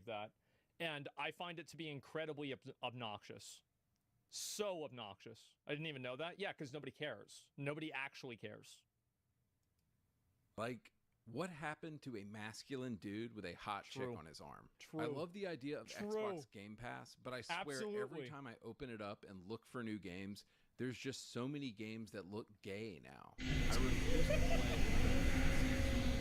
that, and I find it to be incredibly obnoxious. So obnoxious. I didn't even know that. Yeah, because nobody cares. Nobody actually cares. Like, what happened to a masculine dude with a hot chick on his arm? True. I love the idea of Xbox Game Pass, but I swear every time I open it up and look for new games, there's just so many games that look gay now. I refuse to play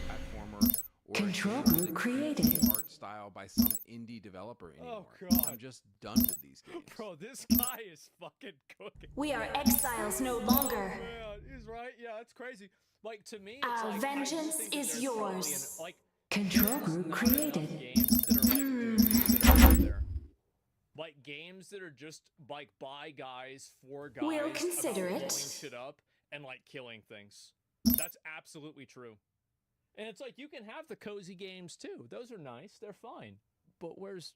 a platformer or Control Group created art style by some indie developer anymore. Oh, God. I'm just done with these games. Bro, this guy is fucking cooking. We are exiles no longer. Man, he's right. Yeah, that's crazy. Like, to me, it's Our like, vengeance is yours. Like, Control Group created. Games that are that are out there. Like games that are just like by guys for guys. We'll consider about it. Blowing shit up and like killing things. That's absolutely true. And it's like you can have the cozy games too. Those are nice. They're fine. But where's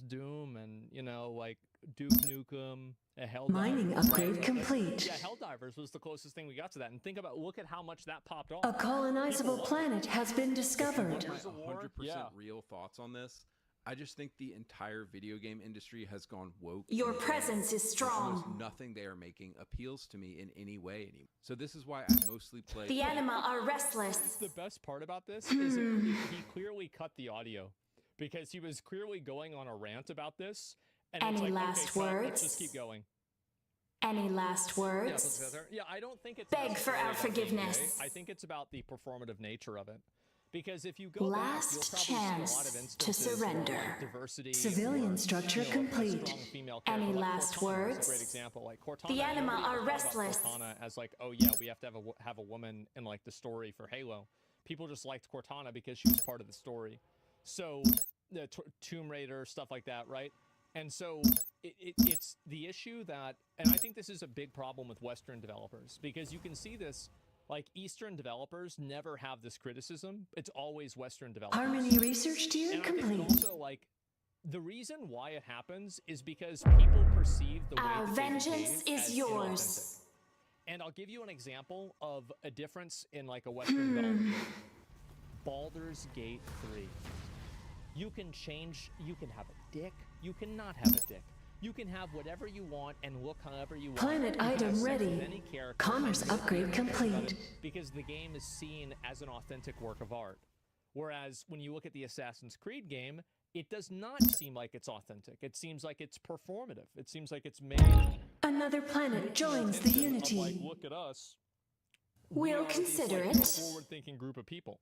Doom and like Duke Nukem, Helldivers? Mining upgrade complete. Yeah, Helldivers was the closest thing we got to that. And think about look at how much that popped off. A colonizable planet has been discovered. My 100% real thoughts on this. I just think the entire video game industry has gone woke. Your presence is strong. Almost nothing they are making appeals to me in any way anymore. So this is why I mostly play. The anima are restless. The best part about this is he clearly cut the audio because he was clearly going on a rant about this. And Any it's like, last okay, words? let's just keep going. Any last words? Yeah, I don't think it's Beg for our necessarily about being forgiveness. gay. I think it's about the performative nature of it. Because if you go Last back, you'll probably see a lot of chance instances to surrender. Of, like, diversity. Civilian or, structure a complete. strong female Any character. Like last Cortana is words? a great example. Like Cortana, The anima nobody are ever thought about restless. Cortana as like, oh yeah, we have to have a woman in like the story for Halo. People just liked Cortana because she was part of the story. So the Tomb Raider stuff like that, right? And so it's the issue that, and I think this is a big problem with Western developers because you can see this. Like, Eastern developers never have this criticism. It's always Western developers. Harmony research tier and complete. I think also, like, the reason why it happens is because people perceive the way Our that they vengeance behave is as yours. inauthentic. And I'll give you an example of a difference in, like, a Western development game. Baldur's Gate 3. You can have a dick, you cannot have a dick. You can have whatever you want and look however you want. Planet You can have item sex with ready. any character Commerce and upgrade nothing about complete. it because the game is seen as an authentic work of art. Whereas when you look at the Assassin's Creed game, it does not seem like it's authentic. It seems like it's performative. It seems like it's made. Another planet joins the intention of, like, unity. look at us. We'll We are this, consider like, it. forward-thinking group of people.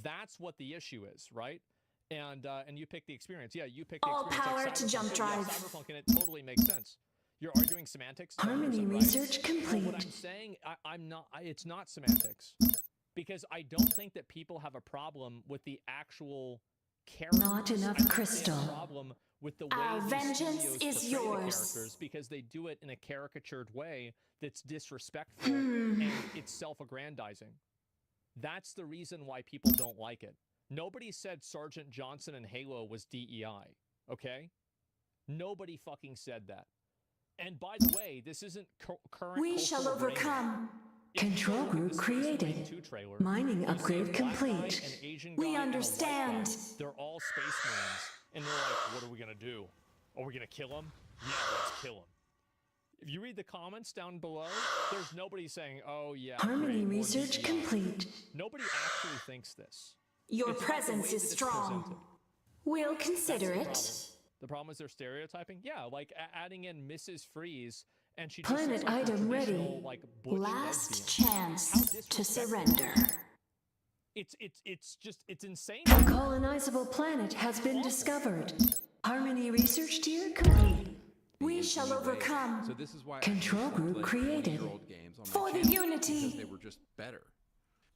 That's what the issue is, right? And you pick the experience. Yeah, you pick the All experience. power like to jump Cyberpunk. drive. Yeah, Cyberpunk, and it totally makes sense. You're arguing semantics. Harmony 100% right. research But what complete. I'm saying, I'm not. It's not semantics, because I don't think that people have a problem with the actual characters. Not I enough think they crystal. have a problem with the way Our these vengeance studios is portray yours. the characters, because they do it in a caricatured way that's disrespectful and it's self-aggrandizing. That's the reason why people don't like it. Nobody said Sergeant Johnson in Halo was DEI, okay? Nobody fucking said that. And by the way, this isn't current. We shall cultural brain. overcome. If you Control go look at group the Space Marine created. 2 trailer, Mining you see a upgrade black guy, complete. an Asian We guy, and a white understand. guy. They're all Space Marines. And they're like, what are we going to do? Are we going to kill him? Yeah, let's kill him. If you read the comments down below, there's nobody saying, oh yeah. Harmony great, more research DEI. complete. Nobody actually thinks this. Your It's about the way presence that is it's strong. presented. We'll That's consider the it. problem. The problem is they're stereotyping. Yeah, like adding in Mrs. Freeze, and she Planet just looks like a item ready. traditional, like, butch Last lesbian. How chance to disrespectful. surrender. It's insane. A colonizable planet has been discovered. Harmony research tier complete. We shall overcome. So this is why Control I group play created. 20-year-old games on my For the channel, unity. because they were just better.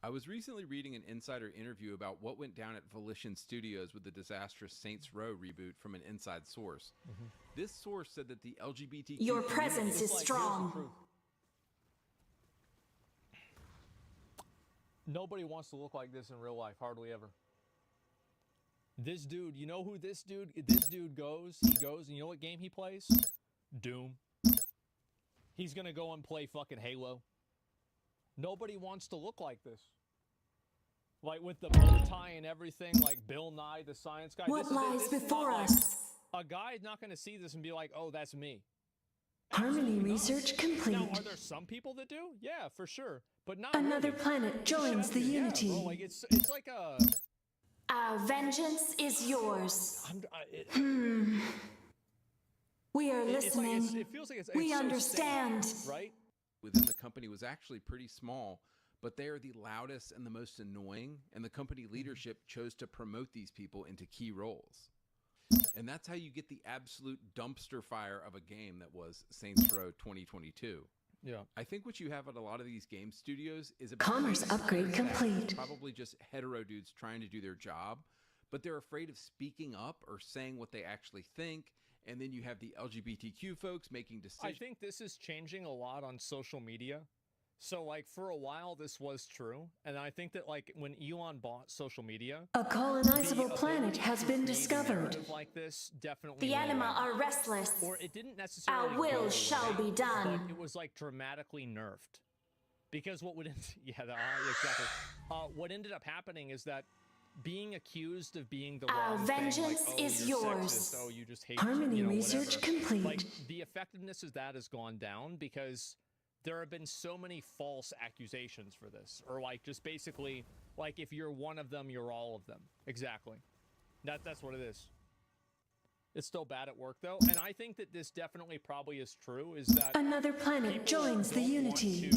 I was recently reading an insider interview about what went down at Volition Studios with the disastrous Saints Row reboot from an inside source. This source said that the LGBTQ Your community presence is It's like, here's the strong. truth. Nobody wants to look like this in real life, hardly ever. This dude, you know who this dude goes? He goes, and you know what game he plays? Doom. He's gonna go and play fucking Halo. Nobody wants to look like this. Like with the bow tie and everything, like Bill Nye, the science guy. What lies before us? A guy's not going to see this and be like, oh, that's me. Harmony research complete. Now, are there some people that do? Yeah, for sure. But not Another really. planet joins the Unity. Yeah, bro, like it's like a... Our vengeance is yours. We are listening. It feels like it's we so understand. safe, right? Within the company was actually pretty small, but they are the loudest and the most annoying, and the company leadership chose to promote these people into key roles. And that's how you get the absolute dumpster fire of a game that was Saints Row 2022. Yeah. I think what you have at a lot of these game studios is a Commerce upgrade complete. Probably just hetero dudes trying to do their job, but they're afraid of speaking up or saying what they actually think. And then you have the LGBTQ folks making decisions. I think this is changing a lot on social media. So, like, for a while, this was true. And I think that, like, when Elon bought social media... A colonizable planet has been discovered. Like this, definitely... The anima are restless. Or it didn't necessarily... Our will shall be done. But it was, like, dramatically nerfed. Because what would... exactly. What ended up happening is that being accused of being the Our wrong vengeance thing, like, is yours. Sexist, oh, you just hate... Harmony research whatever. complete. Like, the effectiveness of that has gone down because... there have been so many false accusations for this. Or, like, just basically, like, if you're one of them, you're all of them. Exactly. That's what it is. It's still bad at work, though. And I think that this definitely probably is true, is that... another planet joins the Unity.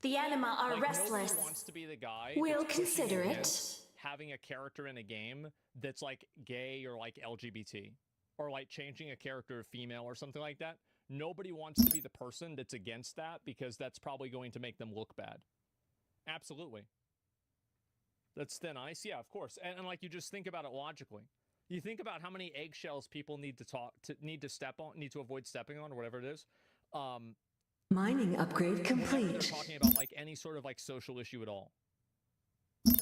The anima are restless. Nobody wants to be the guy... We'll consider it. Having a character in a game that's, like, gay or, like, LGBT. Or, like, changing a character to female or something like that. Nobody wants to be the person that's against that because that's probably going to make them look bad. Absolutely. That's thin ice. Yeah, of course. And like, you just think about it logically. You think about how many eggshells people need to step on, need to avoid stepping on, or whatever it is. Mining upgrade complete. They're talking about like any sort of like social issue at all.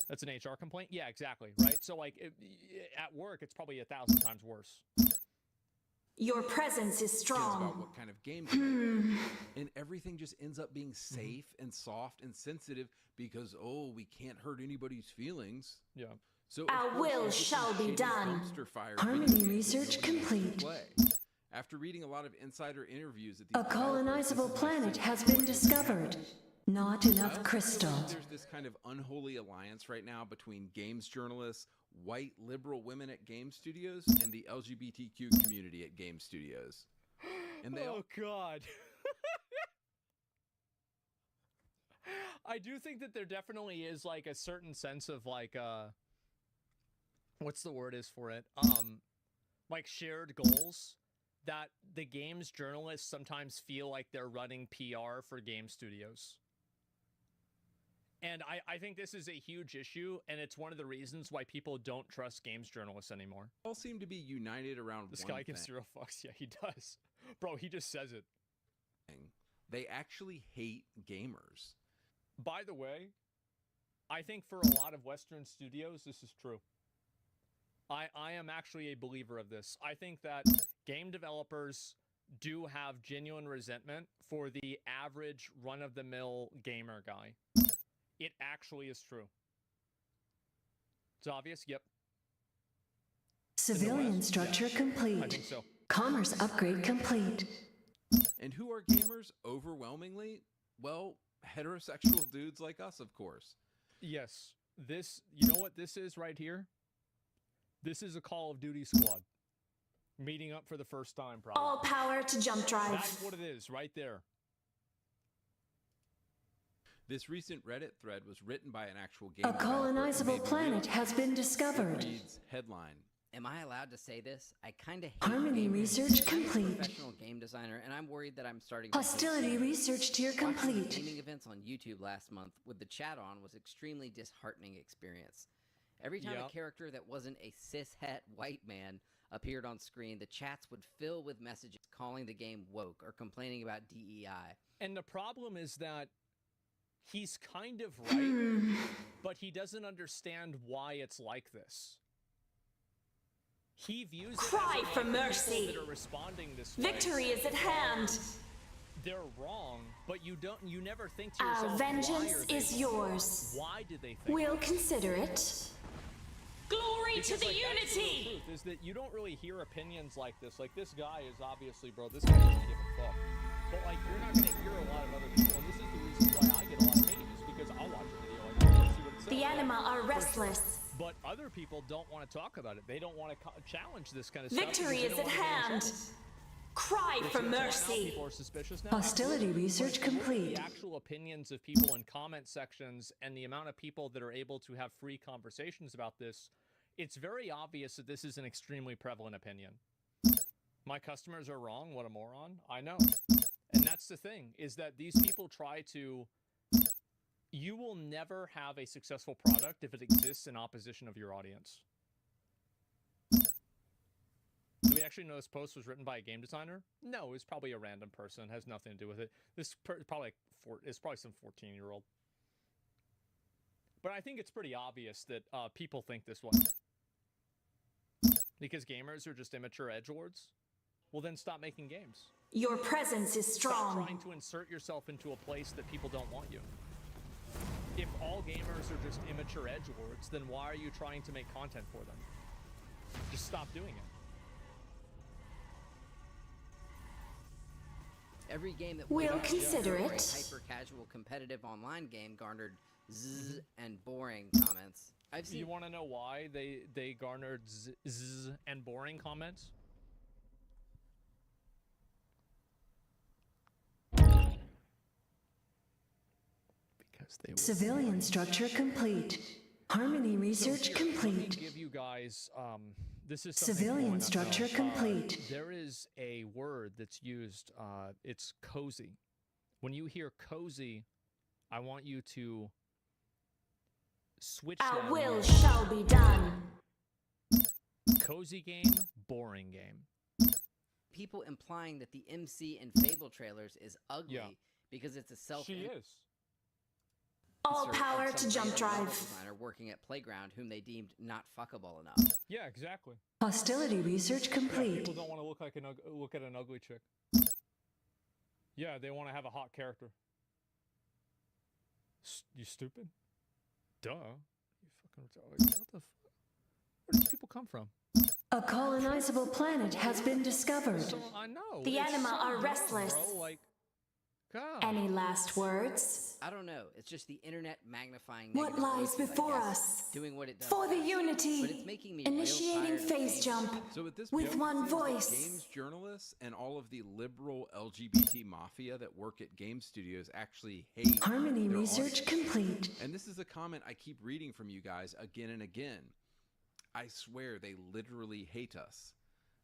That's an HR complaint? Yeah, exactly. Right? So like at work, it's probably 1,000 times worse. Your presence is strong. About what kind of game you and everything just ends up being safe and soft and sensitive because, oh, we can't hurt anybody's feelings. Yeah. So our will shall be done. Harmony research complete. After reading a lot of insider interviews at these a colonizable planet has been discovered. Not enough crystal. There's this kind of unholy alliance right now between games journalists, white liberal women at game studios, and the LGBTQ community at game studios. And they God. I do think that there definitely is like a certain sense of like what's the word is for it? Like shared goals that the games journalists sometimes feel like they're running PR for game studios. And I think this is a huge issue, and it's one of the reasons why people don't trust games journalists anymore. All seem to be united around this one guy gives 0 fucks. Yeah, he does. Bro, he just says it. They actually hate gamers. By the way, I think for a lot of Western studios, this is true. I am actually a believer of this. I think that game developers do have genuine resentment for the average run-of-the-mill gamer guy. It actually is true. It's obvious? Yep. Civilian structure complete. I think so. Commerce upgrade complete. And who are gamers overwhelmingly? Well, heterosexual dudes like us, of course. Yes. This, you know what this is right here? This is a Call of Duty squad. Meeting up for the first time, probably. All power to jump drive. That's what it is, right there. This recent Reddit thread was written by an actual game. A colonizable planet has been discovered. Reads headline. Am I allowed to say this? I kind of hate Harmony research complete. I'm a professional game designer, and I'm worried that I'm starting. Hostility research tier complete. Gaming events on YouTube last month with the chat on was extremely disheartening experience. Every time a character that wasn't a cis-het white man appeared on screen, the chats would fill with messages calling the game woke or complaining about DEI. And the problem is that he's kind of right, but he doesn't understand why it's like this. He views it Cry as for mercy. that are responding this way. Victory is at hand. they're wrong, but you never think to yourself, Our vengeance is yours. Why did they think We'll consider it. Glory because, to the like, that's the unity! truth, is that you don't really hear opinions like this. Like, this guy is obviously, bro, this guy doesn't give a fuck. But, like, you're not gonna hear a lot of other people, and this is the reason why I get a lot of hate, is because I'll watch a video like this and see what it says. The anima are restless. But other people don't want to talk about it. They don't want to challenge this kind of stuff. Victory is at hand. Cry for mercy. People are suspicious now. Hostility research complete. The actual opinions of people in comment sections and the amount of people that are able to have free conversations about this, it's very obvious that this is an extremely prevalent opinion. My customers are wrong. What a moron. I know. And that's the thing, is that these people try to... You will never have a successful product if it exists in opposition of your audience. Do we actually know this post was written by a game designer? No, it was probably a random person. It has nothing to do with it. This probably it's probably some 14-year-old. But I think it's pretty obvious that people think this way. Because gamers are just immature edgelords. Well, then stop making games. Your presence is strong. Stop trying to insert yourself into a place that people don't want you. If all gamers are just immature edgelords, then why are you trying to make content for them? Just stop doing it. Every game that We'll consider it. Hyper-casual competitive online game garnered zzz and boring comments. I've seen. You want to know why they garnered zzz and boring comments? Because they were Civilian structure complete. Harmony research complete. Let me give you guys this is something Civilian structure complete. There is a word that's used. It's cozy. When you hear cozy, I want you to switch. Our that will on. shall be done. Cozy game, boring game. People implying that the MC in Fable trailers is ugly because it's a self. She is. All power to jump drive. Designer working at Playground, whom they deemed not fuckable enough. Yeah, exactly. Hostility research complete. People don't want to look like look at an ugly chick. Yeah, they want to have a hot character. You stupid? Duh. You fucking retarded. What the fuck? Where do these people come from? A colonizable planet has been discovered. So, I know. The it's anima so are dumb, restless. Bro. Like, God. Any last words? I don't know. It's just the internet magnifying. What negative lies voices, I before guess, us? doing what it does. For the best. unity. But it's making me Initiating real tired of phase games. jump. So at this With point, one it seems like voice. games journalists and all of the liberal LGBT mafia that work at game studios actually hate Harmony their research audience. complete. And this is a comment I keep reading from you guys again and again. I swear they literally hate us.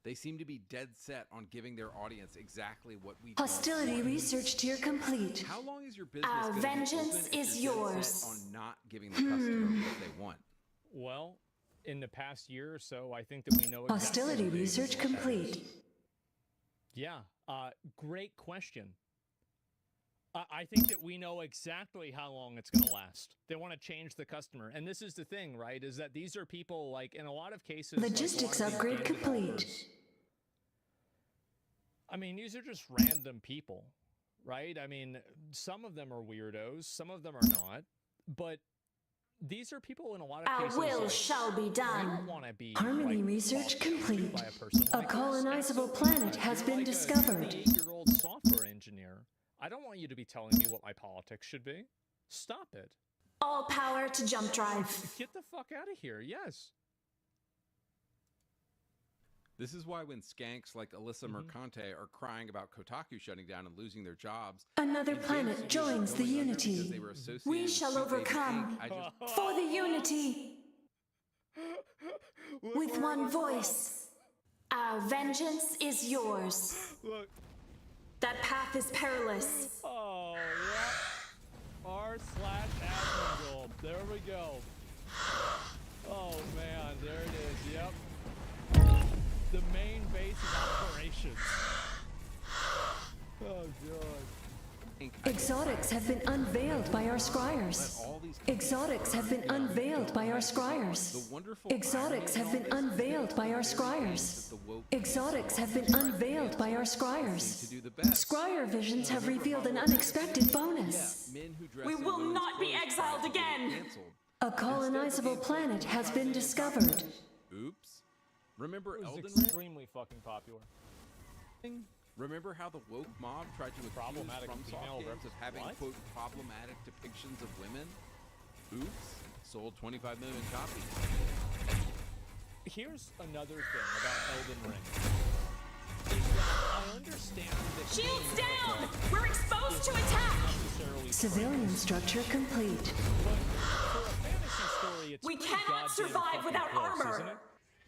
They seem to be dead set on giving their audience exactly what we Hostility don't want. research tier complete. How long is your business Our gonna be vengeance open if is you're dead yours. set on not giving the customer what they want? Well, in the past year or so, I think that we know exactly Hostility what they research want. complete. Yeah, great question. I think that we know exactly how long it's going to last. They want to change the customer. And this is the thing, right, is that these are people, like, in a lot of cases... Logistics like, a lot of these upgrade game complete. developers, I mean, these are just random people, right? I mean, some of them are weirdos, some of them are not. But these are people in a lot of Our cases... will like, shall be I done. don't want to be Harmony like, research talked to complete. by a person A like this. colonizable Absolutely planet not. has You're been like discovered. A 58-year-old software engineer. I don't want you to be telling me what my politics should be. Stop it. All power to jump drive. Get the fuck out of here. Yes. This is why when skanks like Alyssa Mercante are crying about Kotaku shutting down and losing their jobs, Another and game planet studios joins are the going under because unity. they were associated We with shall Sweet Baby overcome. Inc. I just For the unity. With one voice. Our vengeance is yours. Look. That path is perilous. Oh, yeah. r/admin gold. There we go. Oh, man. There it is. Yep. The main base of operations. Oh, God. Exotics have been unveiled by our scryers. Exotics have been unveiled by our scryers. Exotics have been unveiled by our scryers. Exotics have been unveiled by our scryers. Scryer visions have revealed an unexpected bonus. We will not be exiled again! A colonizable planet has been discovered. Oops. Remember It was Elden Ring? extremely fucking popular. Remember how the woke mob tried to accuse Problematic FromSoft female games of having, what? quote, problematic depictions of women? Oops. Sold 25 million copies. Here's another thing about Elden Ring. Is that I understand that Shields games down! We're exposed to attack! necessarily Civilian structure complete. but for a fantasy story, it's We pretty cannot goddamn survive fucking without close, armor. isn't it?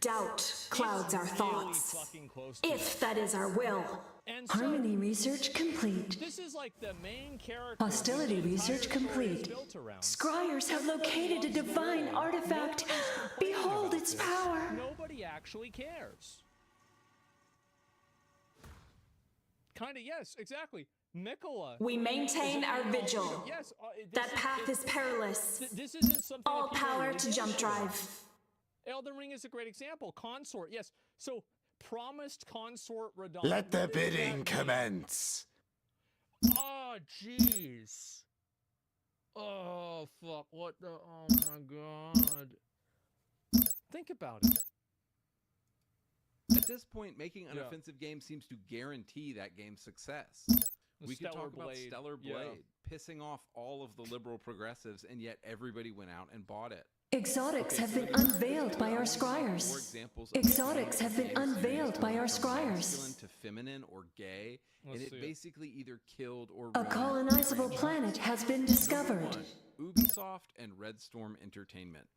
Doubt clouds our It's thoughts. really fucking close to If that is our will. And so, Harmony research complete. this is like the main character. Hostility the entire research story is complete. built around. Scryers have located a divine artifact. Behold its power. Nobody actually cares. Kinda, yes, exactly. Mikola. We maintain our vigil. Yes, That path is perilous. This isn't something. that All people power really to give a jump shit about. drive. Elden Ring is a great example. Consort, yes. So promised consort redundant. Let the bidding commence. Oh, jeez. Oh, fuck. What the? Oh, my God. Think about it. At this point, making an Yeah. offensive game seems to guarantee that game's success. The We could Stellar talk about Blade, Stellar yeah. Blade, pissing off all of the liberal progressives, and yet everybody went out and bought it. Exotics have been unveiled by our More scryers. examples of Exotics have been games unveiled by our from masculine scryers. to feminine or gay, Let's and it see it. basically either killed or A ruined colonizable franchise. planet has been discovered. One, Ubisoft and Red Storm Entertainment.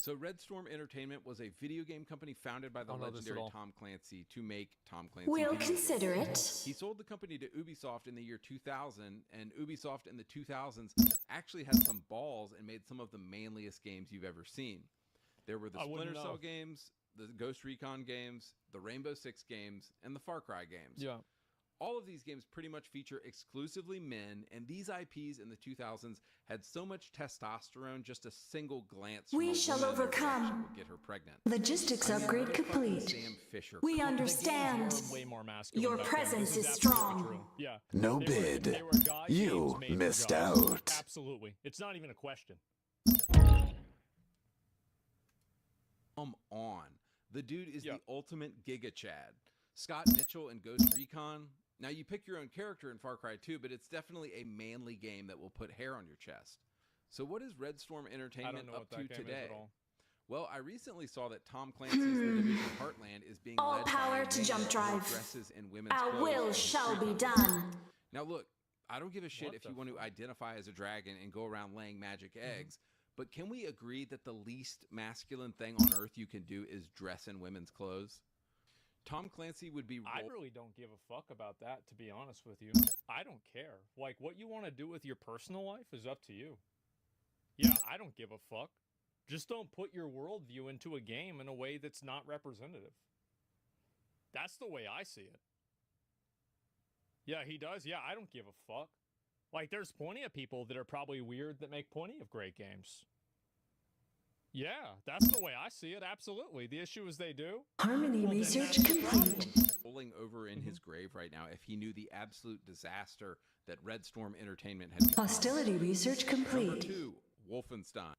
So Red Storm Entertainment was a video game company founded by the I don't know this legendary at all. Tom Clancy to make Tom Clancy We'll video games. consider it. He sold the company to Ubisoft in the year 2000, and Ubisoft in the 2000s actually had some balls and made some of the manliest games you've ever seen. There were the I wouldn't Splinter Cell know. games, the Ghost Recon games, the Rainbow Six games, and the Far Cry games. Yeah. All of these games pretty much feature exclusively men, and these IPs in the 2000s had so much testosterone, just a single glance from We a shall woman in their overcome. direction would get her pregnant. Logistics I mean, upgrade motherfucking complete. Sam Fisher. We The games understand. were way more masculine Your back then. presence This is absolutely strong. true. Yeah. No They bid. They were guy You games made for missed guys. out. Absolutely. It's not even a question. Come on. The dude is Yeah. the ultimate Giga Chad. Scott Mitchell in Ghost Recon. Now, you pick your own character in Far Cry 2, but it's definitely a manly game that will put hair on your chest. So what is Red Storm I Entertainment don't know up what that to game today? is at all. Well, I recently saw that Tom Clancy's The Division Heartland is being All led by power a to man jump who drive. dresses in women's Our clothes will and shall be street done. Now, look, I don't give a shit What if the you want to identify as a dragon and go around laying magic eggs, but can we agree that the least masculine thing on earth you can do is dress in women's clothes? Tom Clancy would be... I really don't give a fuck about that, to be honest with you. I don't care. Like, what you want to do with your personal life is up to you. Yeah, I don't give a fuck. Just don't put your worldview into a game in a way that's not representative. That's the way I see it. Yeah, he does. Yeah, I don't give a fuck. Like, there's plenty of people that are probably weird that make plenty of great games. Yeah, that's the way I see it. Absolutely. The issue is they do. Harmony Well, then research that's the complete. rolling over in Mm-hmm. his grave right now if he knew the absolute disaster that Red Storm Entertainment had become. Hostility research Number complete. 2, Wolfenstein.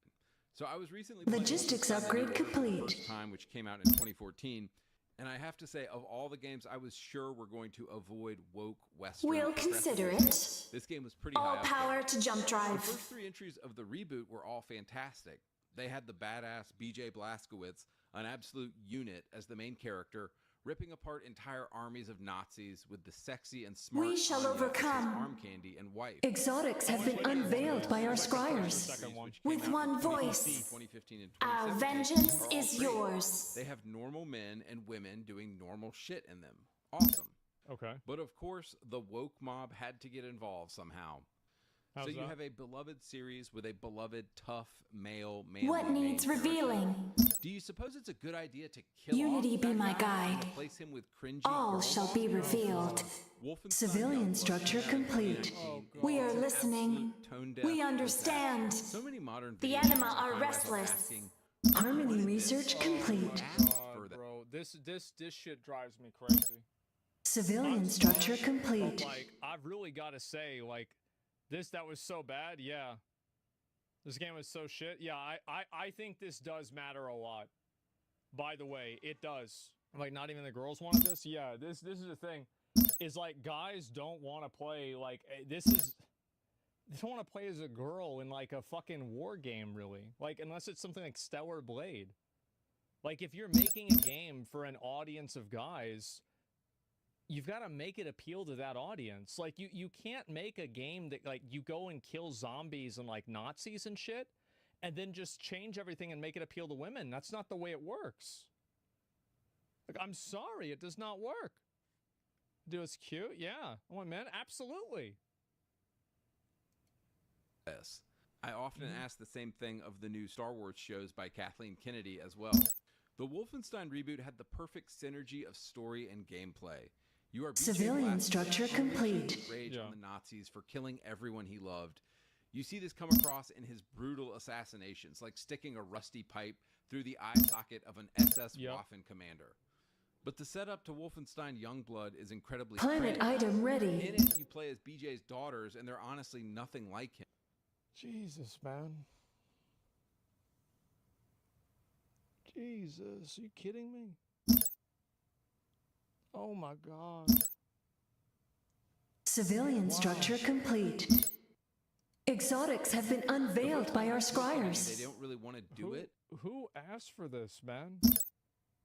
So I was recently playing Logistics Wolfenstein upgrade for the complete. first time, which came out in 2014, and I have to say, of all the games I was sure were going to avoid woke Western. We'll consider it. This game was pretty high All up power there. to jump The drive. first 3 entries of the reboot were all fantastic. They had the badass BJ Blazkowicz, an absolute unit, as the main character, ripping apart entire armies of Nazis with the sexy and smart We shall Anya as his overcome. arm candy and wife. Exotics have been unveiled by our scryers. Second one. Which came With out one in 2015, voice. 2015, and Our 2017, vengeance are all is great. yours. They have normal men and women doing normal shit in them. Awesome. Okay. But of course, the woke mob had to get involved somehow. So you have a beloved series with a beloved tough male. What needs revealing? Do you suppose it's a good idea to kill Unity off be that my guy and guide. replace him with cringy All girl shall boss be heroes? revealed. Wolfenstein Civilian Youngblood structure came out in complete. 2019. We are It's an listening. absolute tone-deaf We mishap. understand. So many modern The video anima games I are find myself restless. asking, Harmony what is research this? complete. God, bro, this shit drives me crazy. Civilian structure complete. But, like, I've really got to say, like, that was so bad. Yeah, this game was so shit. Yeah, I think this does matter a lot. By the way, it does. Like, not even the girls wanted this. Yeah, this is the thing. Is like guys don't want to play like they don't want to play as a girl in like a fucking war game, really. Like, unless it's something like Stellar Blade. Like, if you're making a game for an audience of guys, you've got to make it appeal to that audience. Like, you can't make a game that, like, you go and kill zombies and, like, Nazis and shit, and then just change everything and make it appeal to women. That's not the way it works. Like, I'm sorry, it does not work. Dude, it's cute? Yeah. Oh, man, absolutely. Yes. I often ask the same thing of the new Star Wars shows by Kathleen Kennedy as well. The Wolfenstein reboot had the perfect synergy of story and gameplay. You are Civilian structure complete. Rage on the Nazis for killing everyone he loved. You see this come across in his brutal assassinations, like sticking a rusty pipe through the eye socket of an SS Waffen commander. But the setup to Wolfenstein Youngblood is incredibly Planet strange. item ready. In it, you play as BJ's daughters, and they're honestly nothing like him. Jesus, man. Jesus, are you kidding me? Oh my God. Civilian structure complete. Exotics have been unveiled by our scryers. They don't really want to do it. Who asked for this, man?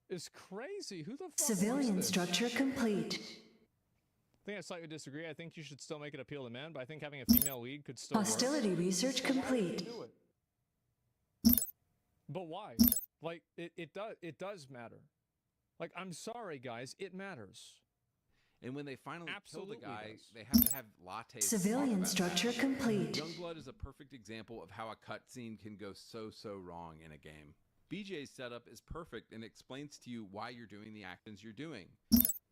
It's crazy. Who the fuck Civilian wants this? structure complete. I think I slightly disagree. I think you should still make it appeal to men, but I think having a female lead could still Hostility work. research complete. Do it. But why? Like, it does matter. Like, I'm sorry, guys, it matters. And when they finally Absolutely kill the guy, does. they have to have lattes. Civilian structure complete. Youngblood is a perfect example of how a cutscene can go so wrong in a game. BJ's setup is perfect and explains to you why you're doing the actions you're doing.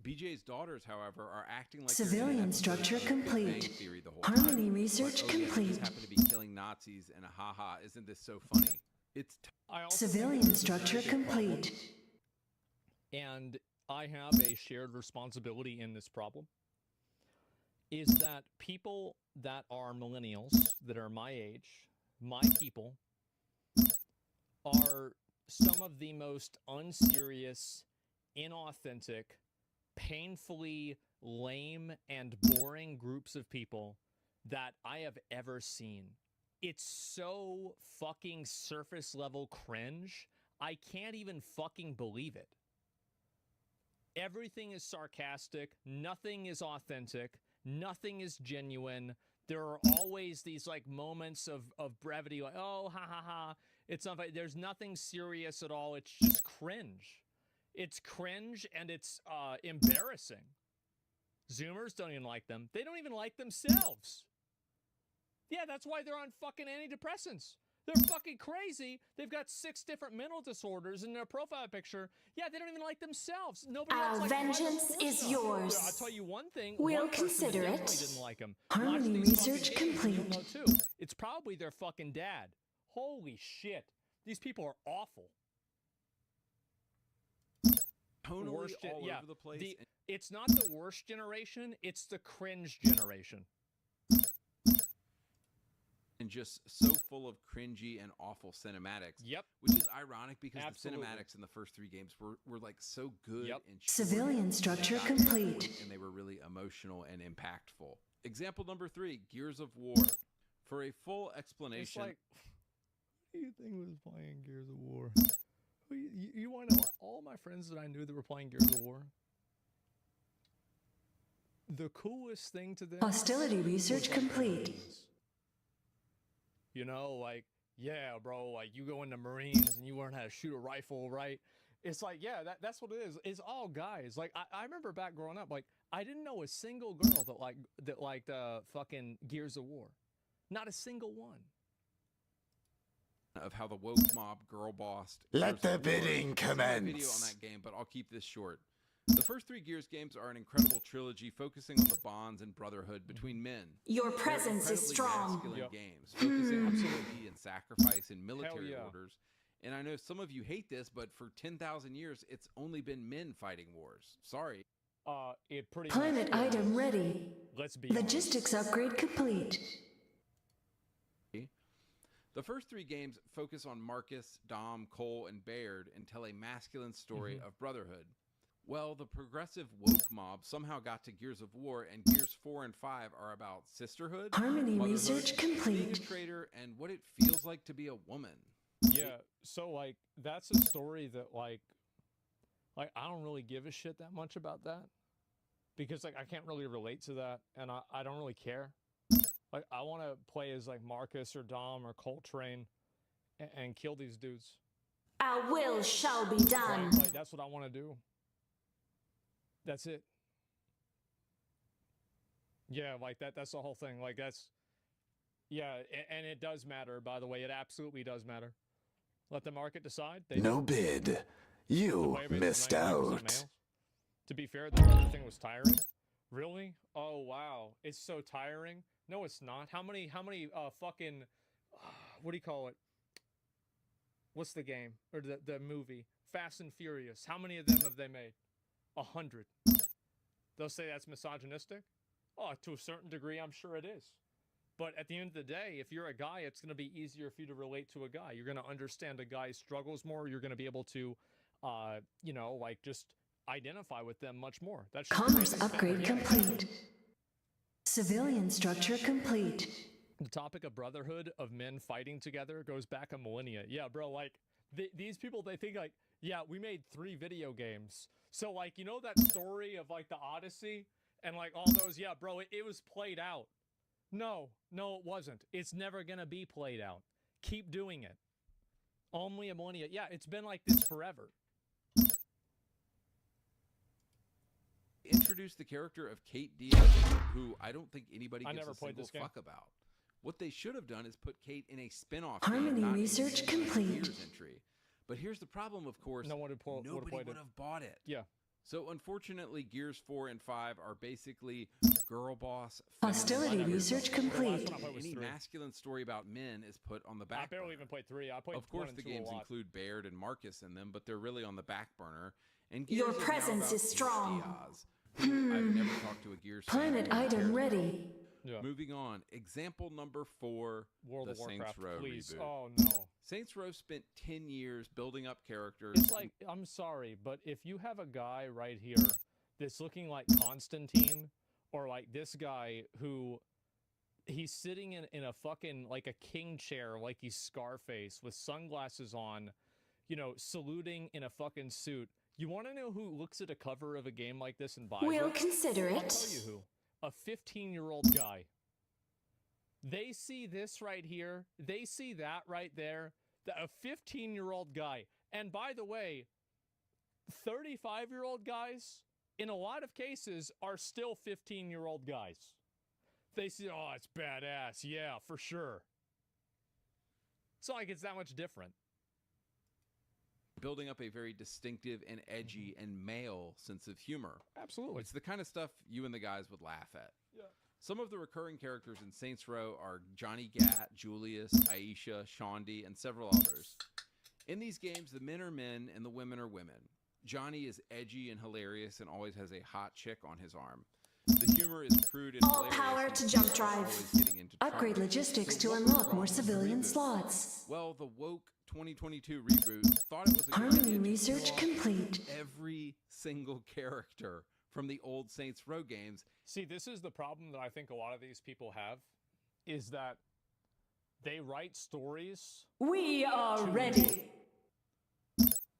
BJ's daughters, however, are acting like Civilian structure complete. The whole Harmony time. research Like, oh, yeah, complete. you just happen to be killing Nazis and haha, isn't this so funny? It's Civilian structure complete. And I have a shared responsibility in this problem, is that people that are millennials, that are my age, my people, are some of the most unserious, inauthentic, painfully lame and boring groups of people that I have ever seen. It's so fucking surface level cringe. I can't even fucking believe it. Everything is sarcastic. Nothing is authentic. Nothing is genuine. There are always these like moments of brevity, like, oh, ha ha ha. It's not, there's nothing serious at all. It's just cringe. It's cringe and it's embarrassing. Zoomers don't even like them. They don't even like themselves. Yeah, that's why they're on fucking antidepressants. They're fucking crazy. They've got 6 different mental disorders in their profile picture. Yeah, they don't even like themselves. Nobody else likes them. Our vengeance is yours. Yeah, I'll tell you one thing. We'll one person consider it. definitely didn't like them. Harmony research complete. You'll know too. It's probably their fucking dad. Holy shit. These people are awful. Tonally Worst all yeah, over the place. It's not the worst generation. It's the cringe generation. And just so full of cringy and awful cinematics. Yep. Which is ironic because Absolutely. the cinematics in the first 3 games were like so good Yep. and short, Civilian structure and they got to the complete. point, and they were really emotional and impactful. Example number 3, Gears of War. For a full It's explanation. like, who do you think was playing Gears of War? You want to know all my friends that I knew that were playing Gears of War? The coolest thing to them. Hostility research was, like, complete. Marines. You know, like, yeah, bro, like you go into Marines and you learn how to shoot a rifle, right? It's like, yeah, that's what it is. It's all guys. Like, I remember back growing up, like, I didn't know a single girl that liked fucking Gears of War. Not a single one. Of how the woke mob girl bossed. Let the bidding commence. Video on that game, but I'll keep this short. The first 3 Gears games are an incredible trilogy focusing on the bonds and brotherhood between men. Your presence is strong. Games focusing on loyalty and sacrifice in military orders. And I know some of you hate this, but for 10,000 years, it's only been men fighting wars. Sorry. It pretty Planet much, item ready. Let's be Logistics honest. upgrade complete. The first 3 games focus on Marcus, Dom, Cole, and Baird and tell a masculine story of brotherhood. Well, the progressive woke mob somehow got to Gears of War, and Gears 4 and 5 are about sisterhood, Harmony research complete. being a traitor, and what it feels like to be a woman. Yeah, so like that's a story that like I don't really give a shit that much about that, because like I can't really relate to that, and I don't really care. Like I want to play as like Marcus or Dom or Coltrane and kill these dudes. Our will shall be done. Right? Like that's what I want to do. That's it. Yeah, like that's the whole thing. Like that's, yeah, and it does matter, by the way. It absolutely does matter. Let the market decide. No bid. You missed out. To be fair, the other thing was tiring. Really? Oh, wow. It's so tiring. No, it's not. How many fucking, what do you call it? What's the game? Or the movie? Fast and Furious. How many of them have they made? 100. They'll say that's misogynistic? Oh, to a certain degree, I'm sure it is. But at the end of the day, if you're a guy, it's going to be easier for you to relate to a guy. You're going to understand a guy's struggles more. You're going to be able to, you know, like just identify with them much more. That's Commerce upgrade complete. Civilian structure complete. The topic of brotherhood, of men fighting together, goes back a millennia. Yeah, bro, like, these people, they think, like, yeah, we made 3 video games. So, like, you know that story of, like, the Odyssey? And, like, all those, yeah, bro, it was played out. No, it wasn't. It's never gonna be played out. Keep doing it. Only a millennia. Yeah, it's been like this forever. Introduce the character of Kate Diaz, who I don't think anybody gives a single fuck about. What they should have done is put Kate in a spin-off Harmony game, research complete. Gears entry. But here's the problem, of course. Nobody would have bought it. Yeah. So unfortunately, Gears 4 and 5 are basically girl boss. Hostility research complete. Any masculine story about men is put on the back. I barely even played 3. I played. Of course, the games include Baird and Marcus in them, but they're really on the back burner. And Gears your presence is strong. Diaz, I've never talked to a Gears Planet item ready. Yeah. Moving on, example number 4, World the of Warcraft, Saints Row please. reboot. Oh no. Saints Row spent 10 years building up characters. It's like, I'm sorry, but if you have a guy right here that's looking like Constantine, or like this guy who he's sitting in a fucking like a king chair, like he's Scarface with sunglasses on, you know, saluting in a fucking suit. You want to know who looks at a cover of a game like this and buys We'll it? consider I'll it. tell you who. A 15-year-old guy. They see this right here. They see that right there. A 15-year-old guy. And by the way, 35-year-old guys, in a lot of cases, are still 15-year-old guys. They see, oh, it's badass. Yeah, for sure. It's not like it's that much different. Building up a very distinctive and edgy and male sense of humor. Absolutely. It's the kind of stuff you and the guys would laugh at. Yeah. Some of the recurring characters in Saints Row are Johnny Gat, Julius, Aisha, Shondi, and several others. In these games, the men are men and the women are women. Johnny is edgy and hilarious and always has a hot chick on his arm. The humor is crude and All hilarious. power to jump drive. Upgrade trouble. logistics So to what's unlock wrong more with the civilian reboot? slots. Well, the woke 2022 reboot thought it was a good Harmony idea to research kill off complete. every single character from the old Saints Row games. See, this is the problem that I think a lot of these people have, is that they write stories. We are ready.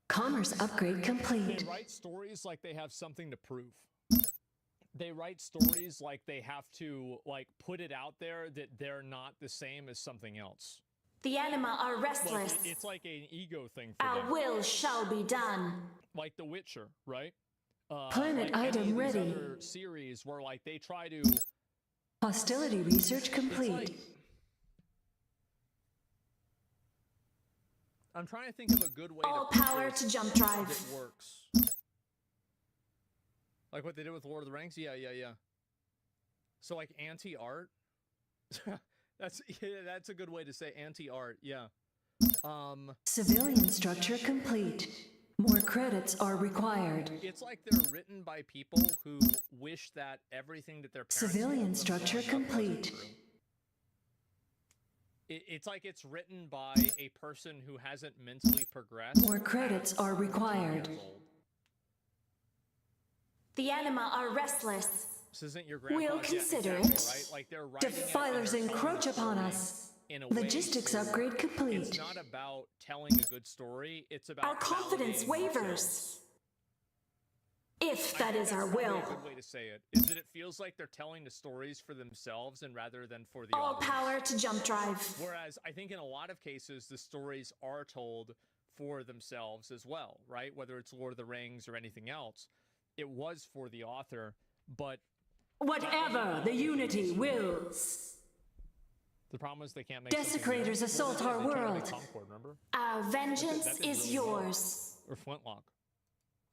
Commerce upgrade complete. They write stories like they have something to prove. They write stories like they have to, like, put it out there that they're not the same as something else. The anima are restless. Like, it's like an ego thing for Our them. will shall be done. Like The Witcher, right? Planet like item any of these ready. other series where, like, they try to... Hostility research complete. It's like, I'm trying to think of a good way All to put power this to jump drive. that works. Like what they did with Lord of the Rings? Yeah. So like anti-art? that's a good way to say anti-art, yeah. Civilian structure complete. More credits are required. It's like they're written by people who wish that everything that their parents Civilian structure complete. It's like it's written by a person who hasn't mentally progressed. More credits are required. The anima are restless. This isn't your grandpa. We'll consider exactly, it. right? Like they're writing Defilers it and they're encroach telling upon a us. story in a way Logistics so upgrade complete. It's not about telling a good story. It's about Our confidence validating wavers. ourselves. If I that think is that's our probably will. A good way to say it is that it feels like they're telling the stories for themselves and rather than for the All audience. power to jump drive. Whereas I think in a lot of cases the stories are told for themselves as well, right? Whether it's Lord of the Rings or anything else, it was for the author, but Whatever the Unity wills. the problem is they can't make Desecrators assault our world. Concord, remember? Our vengeance That did is really well. yours. Or Flintlock.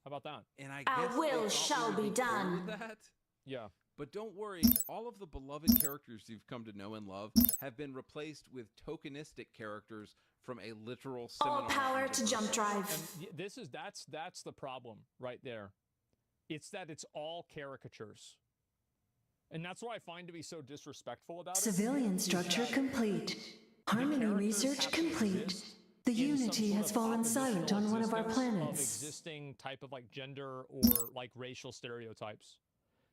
How about that? And I Our guess will they thought shall we would be cool done. with that. Yeah. But don't worry, all of the beloved characters you've come to know and love have been replaced with tokenistic characters from a literal All seminar power on to jump diversity. drive. And that's the problem right there. It's that it's all caricatures. And that's what I find to be so disrespectful about it. Civilian structure complete. Harmony characters research have to complete. exist The in some Unity sort has of fallen silent on one of our existence of planets. existing type of like gender or like racial stereotypes.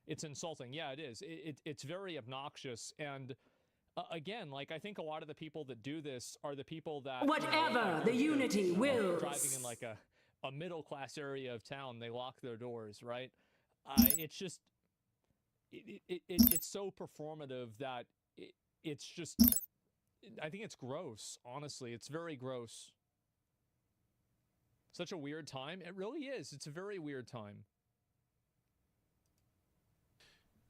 It's insulting. Yeah, it is. It's very obnoxious. And again, like I think a lot of the people that do this are the people that Whatever the Unity wills. driving in like a middle class area of town, they lock their doors, right? It's just it's so performative that it's just. I think it's gross, honestly. It's very gross. Such a weird time. It really is. It's a very weird time.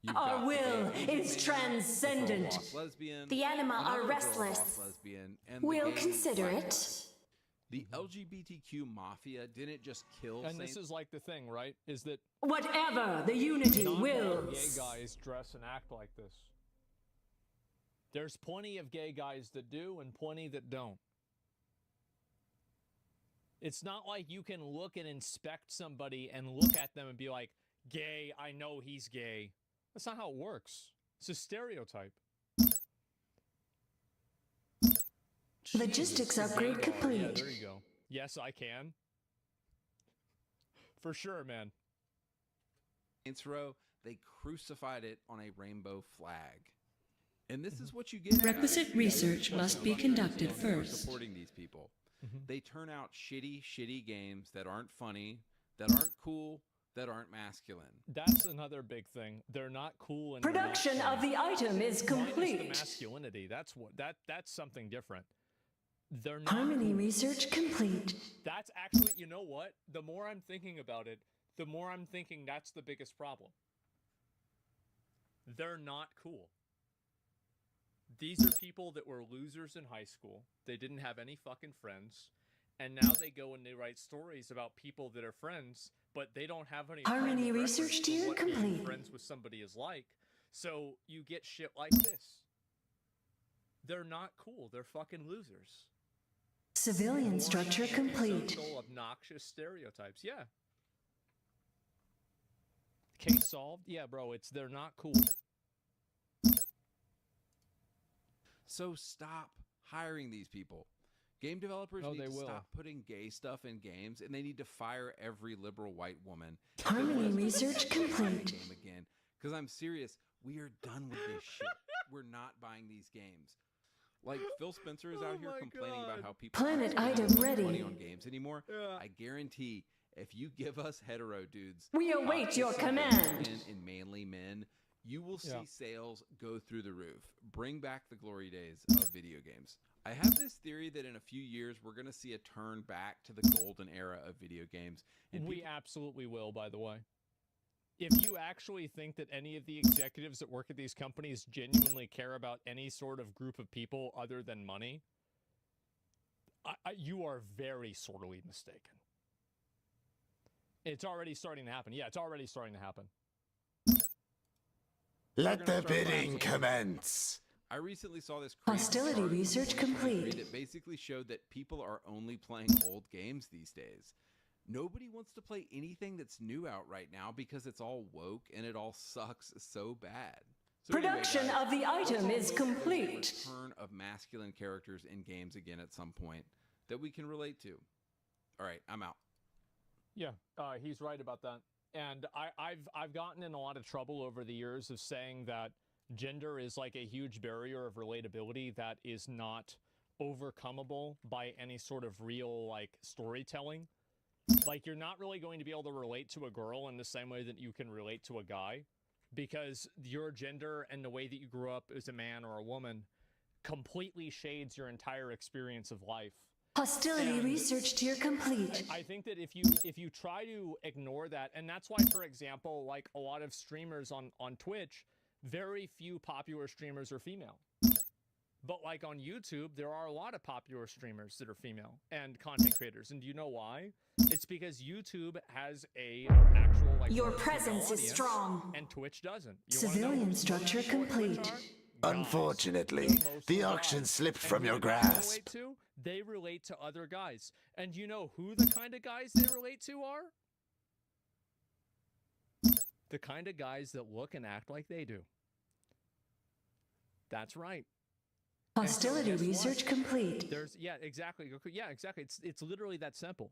You've Our got will the gay is man, transcendent. The girl-boss lesbian, The anima another are girl-boss restless. lesbian, and the We'll gay consider black it. guy. The LGBTQ mafia didn't just kill And Saint this is like the thing, right? Is that Whatever the Unity not all gay wills. guys dress and act like this. There's plenty of gay guys that do and plenty that don't. It's not like you can look and inspect somebody and look at them and be like, gay, I know he's gay. That's not how it works. It's a stereotype. Logistics Jesus. upgrade Yeah, complete. there you go. Yes, I can. For sure, man. Saints Row, they crucified it on a rainbow flag. And this is what you get. Requisite guys. research must be conducted For first. supporting these people. Mm-hmm. They turn out shitty games that aren't funny, that aren't cool, that aren't masculine. That's another big thing. They're not cool and they're not Production fun. of the item is Minus the complete. masculinity. That's something different. They're not Harmony cool. research complete. That's actually, you know what? The more I'm thinking about it, the more I'm thinking that's the biggest problem. They're not cool. These are people that were losers in high school. They didn't have any fucking friends. And now they go and they write stories about people that are friends, but they don't have any Harmony frame of research reference tier for what being complete. friends with somebody is like. So you get shit like this. They're not cool. They're fucking losers. Civilian structure complete. Social obnoxious stereotypes. Yeah. Case solved? Yeah, bro, they're not cool. So stop hiring these people. Game developers need they to will. stop putting gay stuff in games, and they need to fire every liberal white woman. Harmony research complete. Game again, because I'm serious. We are done with this shit. We're not buying these games. Like Phil Spencer is out Oh here my complaining God. about how people Planet aren't item spending money ready. on games anymore. Yeah. I guarantee if you give us hetero dudes, We await your some command. women and manly men, you will see Yeah. sales go through the roof. Bring back the glory days of video games. I have this theory that in a few years we're going to see a turn back to the golden era of video games. And We people- absolutely will, by the way. If you actually think that any of the executives that work at these companies genuinely care about any sort of group of people other than money, You are very sorely mistaken. It's already starting to happen. Yeah, it's already starting to happen. Let the bidding commence. I recently saw this hostility research complete that basically showed that people are only playing old games these days. Nobody wants to play anything that's new out right now because it's all woke and it all sucks so bad. So production anyway, guys, of the item is complete. Return of masculine characters in games again at some point that we can relate to. All right, I'm out. Yeah, he's right about that. And I've gotten in a lot of trouble over the years of saying that gender is like a huge barrier of relatability that is not overcomable by any sort of real like storytelling. Like, you're not really going to be able to relate to a girl in the same way that you can relate to a guy, because your gender and the way that you grew up as a man or a woman completely shades your entire experience of life. Hostility research tier complete. I think that if you try to ignore that, and that's why, for example, like a lot of streamers on Twitch, very few popular streamers are female. But like on YouTube, there are a lot of popular streamers that are female and content creators. And do you know why? It's because YouTube has a actual like your presence is strong, and Twitch doesn't. Civilian structure complete. Unfortunately, the auction slipped from your grasp. They relate to other guys. And you know who the kind of guys they relate to are? The kind of guys that look and act like they do. That's right. Hostility research complete. Yeah, exactly. Yeah, exactly. It's literally that simple.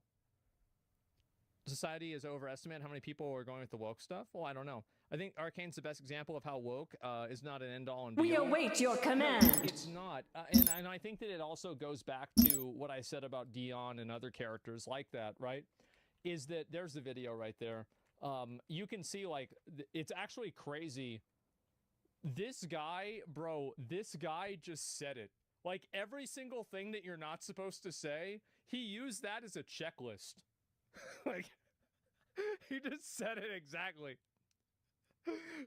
Society is overestimated how many people are going with the woke stuff. Well, I don't know. I think Arcane's the best example of how woke is not an end-all and be-all. We await your command. It's not. And I think that it also goes back to what I said about Dion and other characters like that, right? Is that there's the video right there. You can see, like, it's actually crazy. This guy, bro, this guy just said it. Like, every single thing that you're not supposed to say, he used that as a checklist. Like, he just said it exactly.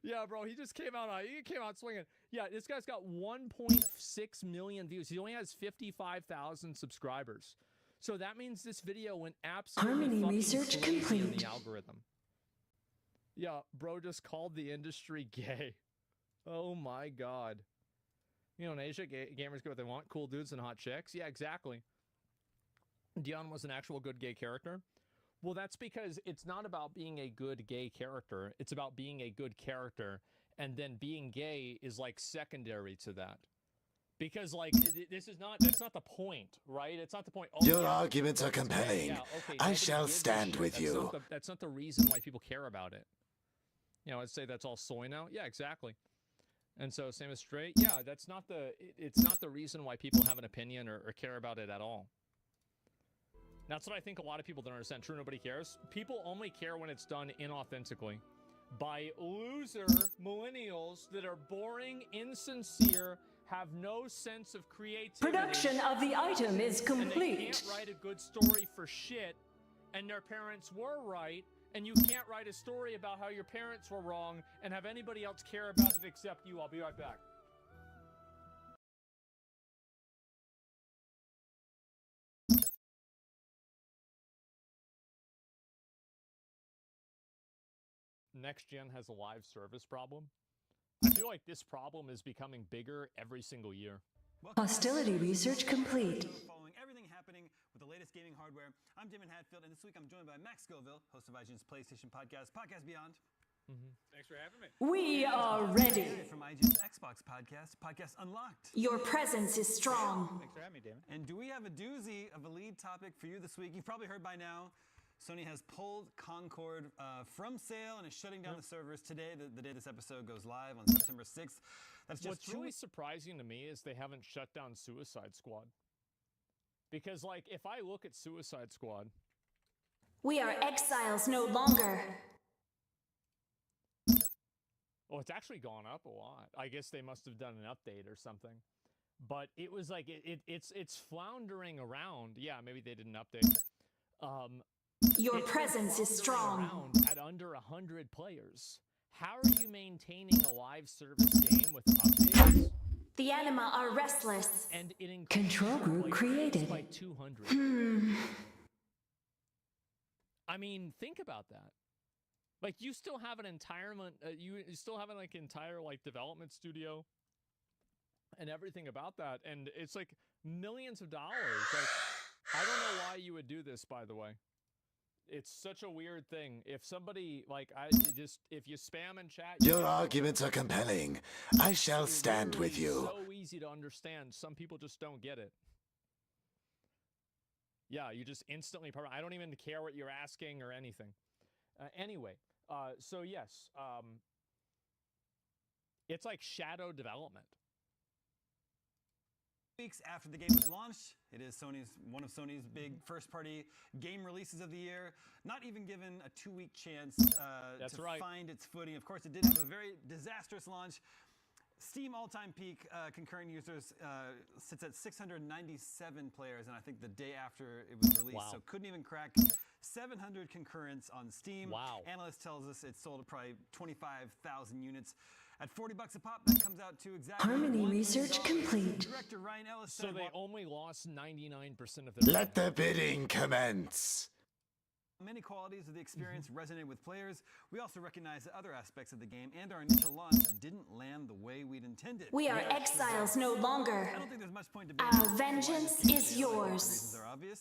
Yeah, bro, he just came out swinging. Yeah, this guy's got 1.6 million views. He only has 55,000 subscribers. So that means this video went absolutely fucking research crazy complete in the algorithm. Yeah, bro just called the industry gay. Oh my god. You know, in Asia, gamers get what they want. Cool dudes and hot chicks. Yeah, exactly. Dion was an actual good gay character. Well, that's because it's not about being a good gay character. It's about being a good character. And then being gay is like secondary to that. Because like, that's not the point, right? It's not the point. Oh, your arguments are compelling. Yeah, okay, I shall stand with you. That's not the reason why people care about it. You know, I'd say that's all soy now. Yeah, exactly. And so same as straight. Yeah, it's not the reason why people have an opinion or care about it at all. That's what I think a lot of people don't understand. True, nobody cares. People only care when it's done inauthentically by loser millennials that are boring, insincere, have no sense of creativity. Production of the item is complete. And they can't write a good story for shit, and their parents were right, and you can't write a story about how your parents were wrong and have anybody else care about it except you. I'll be right back. Next gen has a live service problem. I feel like this problem is becoming bigger every single year. Hostility research complete. Following everything happening with the latest gaming hardware, I'm Damon Hatfield, and this week I'm joined by Max Scoville, host of IGN's PlayStation podcast, Podcast Beyond. Thanks for having me. We are ready. From IGN's Xbox podcast, Podcast Unlocked. Your presence is strong. Thanks for having me, Damon. And do we have a doozy of a lead topic for you this week? You've probably heard by now, Sony has pulled Concord from sale and is shutting down the servers today, the day this episode goes live on September 6th. That's just What's really surprising to me is they haven't shut down Suicide Squad. Because, like, if I look at Suicide Squad... We are exiles no longer. Oh, it's actually gone up a lot. I guess they must have done an update or something. But it was like, it's floundering around. Yeah, maybe they did an update. Your presence is strong. At under 100 players. How are you maintaining a live service game with updates The anima are restless. And it Control group created. By 200. I mean, think about that. Like, you still have an entire you still have an entire development studio and everything about that, and it's like millions of dollars. Like, I don't know why you would do this, by the way. It's such a weird thing. If somebody if you spam in chat, your arguments are compelling. I shall stand with you. So easy to understand. Some people just don't get it. Yeah, you just instantly. I don't even care what you're asking or anything. Anyway, so yes, it's like shadow development. Weeks after the game was launched, it is one of Sony's big first-party game releases of the year. Not even given a 2-week chance to find its footing. Of course, it did have a very disastrous launch. Steam all-time peak concurrent users sits at 697 players, and I think the day after it was released, so couldn't even crack 700 concurrents on Steam. Wow. Analyst tells us it sold probably 25,000 units. At $40 a pop, that comes out to exactly Harmony research complete. Director Ryan Ellis so said, they only lost 99% of their. Let the bidding commence. Many qualities of the experience resonated with players. We also recognize that other aspects of the game and our initial launch didn't land the way we'd intended. We are exiles no longer. I don't think there's much point to Our vengeance is yours.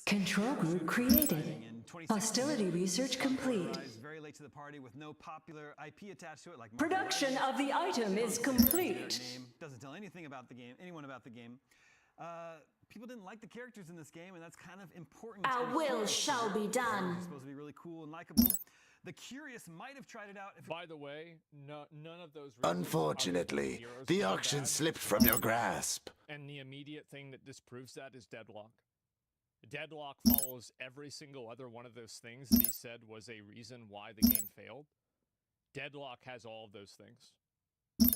Control group created. Hostility research complete. Very late to the party with no popular IP attached to it, like production of the item is complete. Doesn't tell anything about the game, anyone about the game. People didn't like the characters in this game, and that's kind of important. Our will shall be done. It's supposed to be really cool and likable. The curious might have tried it out. By the way, none of those. Unfortunately, the auction slipped from your grasp. And the immediate thing that disproves that is Deadlock. Deadlock follows every single other one of those things that he said was a reason why the game failed. Deadlock has all of those things.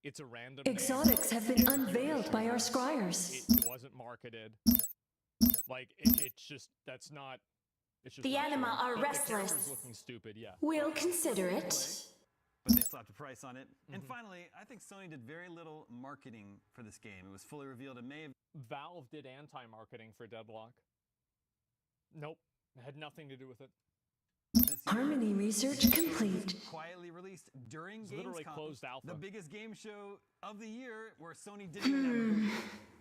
It's a random. Exotics have been unveiled by our scryers. It wasn't marketed. Like it's just that's not. It's just the anima are restless. The looking stupid, yeah. We'll consider it. But they slapped a price on it. And finally, I think Sony did very little marketing for this game. It was fully revealed in May. Valve did anti-marketing for Deadlock. Nope, it had nothing to do with it. Harmony research complete. Quietly released during literally Gamescom, closed alpha. The biggest game show of the year, where Sony didn't.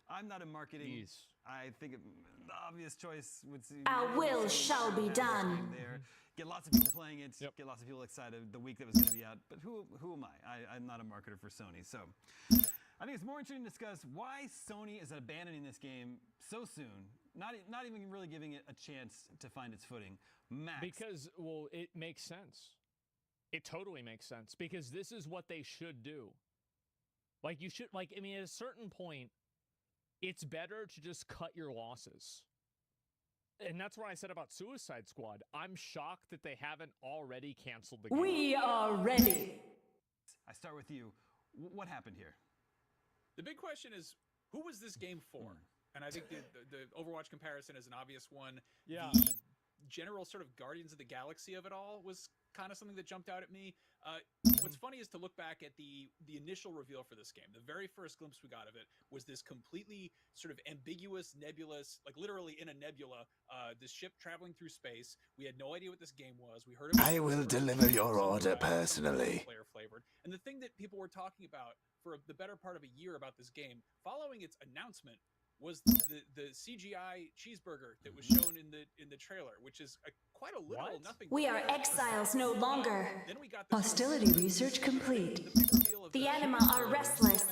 I'm not in marketing. Jeez. I think the obvious choice would be. Our will shall be done. There. Get lots of people playing it. Yep. Get lots of people excited the week that was going to be out. But who am I? I'm not a marketer for Sony. So I think it's more interesting to discuss why Sony is abandoning this game so soon. Not even really giving it a chance to find its footing. Max. Because, well, it makes sense. It totally makes sense. Because this is what they should do. Like, you should, like, I mean, at a certain point, it's better to just cut your losses. And that's what I said about Suicide Squad. I'm shocked that they haven't already canceled the game. We are ready. I start with you. What happened here? The big question is, who was this game for? And I think the Overwatch comparison is an obvious one. Yeah. The general sort of Guardians of the Galaxy of it all was kind of something that jumped out at me. What's funny is to look back at the initial reveal for this game. The very first glimpse we got of it was this completely sort of ambiguous, nebulous, like literally in a nebula, this ship traveling through space. We had no idea what this game was. We heard it. I will deliver your order personally. Player flavored. And the thing that people were talking about for the better part of a year about this game, following its announcement, was the CGI cheeseburger that was shown in the trailer, which is quite a little nothing. We are exiles no longer. Then we got hostility research complete. The anima are restless.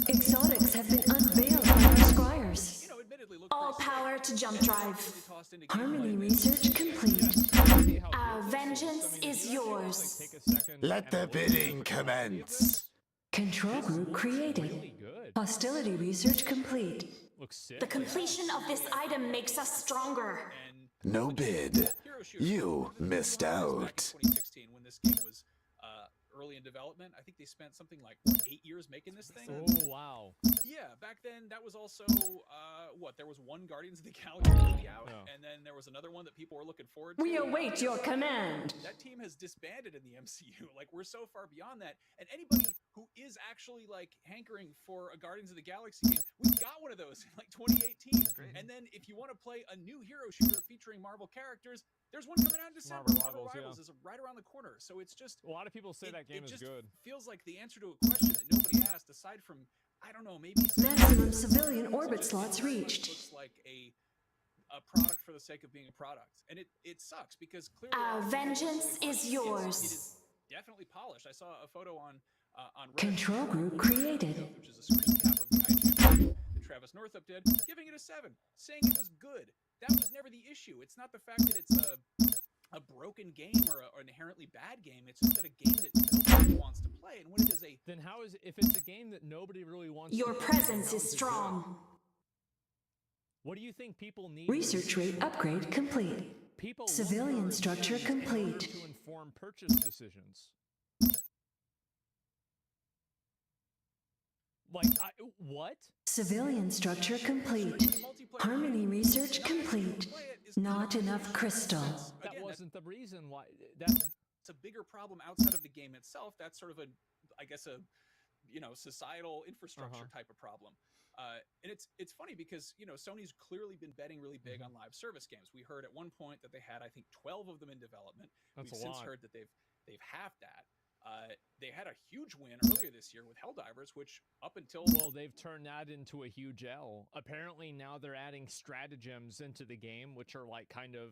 Exotics have been unveiled by our scryers. All power to jump drive. Harmony research complete. Our vengeance is yours. Let the bidding commence. Control group created. Hostility research complete. Looks sick. The completion of this item makes us stronger. No bid. You missed out. 2016, when this game was early in in development. I think they spent something like 8 years making this thing. Oh, wow. Yeah, back then that was also there was one Guardians of the Galaxy movie out, and then there was another one that people were looking forward to. We await your command. That team has disbanded in the MCU. Like, we're so far beyond that. And anybody who is actually like hankering for a Guardians of the Galaxy game, we got one of those in like 2018. Great. And then if you want to play a new hero shooter featuring Marvel characters, there's one coming out in December. Marvel Rivals is right around the corner. So it's just a lot of people say that game is good. Feels like the answer to a question that nobody asked, aside from, I don't know, maybe maximum civilian orbit slots reached. Looks like a product for the sake of being a product, and it sucks because clearly our vengeance is yours. It is definitely polished. I saw a photo on Reddit, Control group created, which is a screen cap of the IGN review that Travis Northup did, giving it a 7, saying it was good. That was never the issue. It's not the fact that it's a broken game or an inherently bad game. It's just that a game that nobody wants to play. And when it is then how is, if it's a game that nobody really wants your to play, presence is strong. What do you think people need? Research rate upgrade complete. People civilian structure complete. To inform purchase decisions. Like, what? Civilian structure complete. Harmony research complete. Not enough crystal. That wasn't the reason why. It's a bigger problem outside of the game itself. That's sort of a, I guess, a societal infrastructure type of problem. And it's funny because, Sony's clearly been betting really big on live service games. We heard at one point that they had, I think, 12 of them in development. We've since heard that they've halved that. They had a huge win earlier this year with Helldivers, which up until... Well, they've turned that into a huge L. Apparently now they're adding stratagems into the game, which are like kind of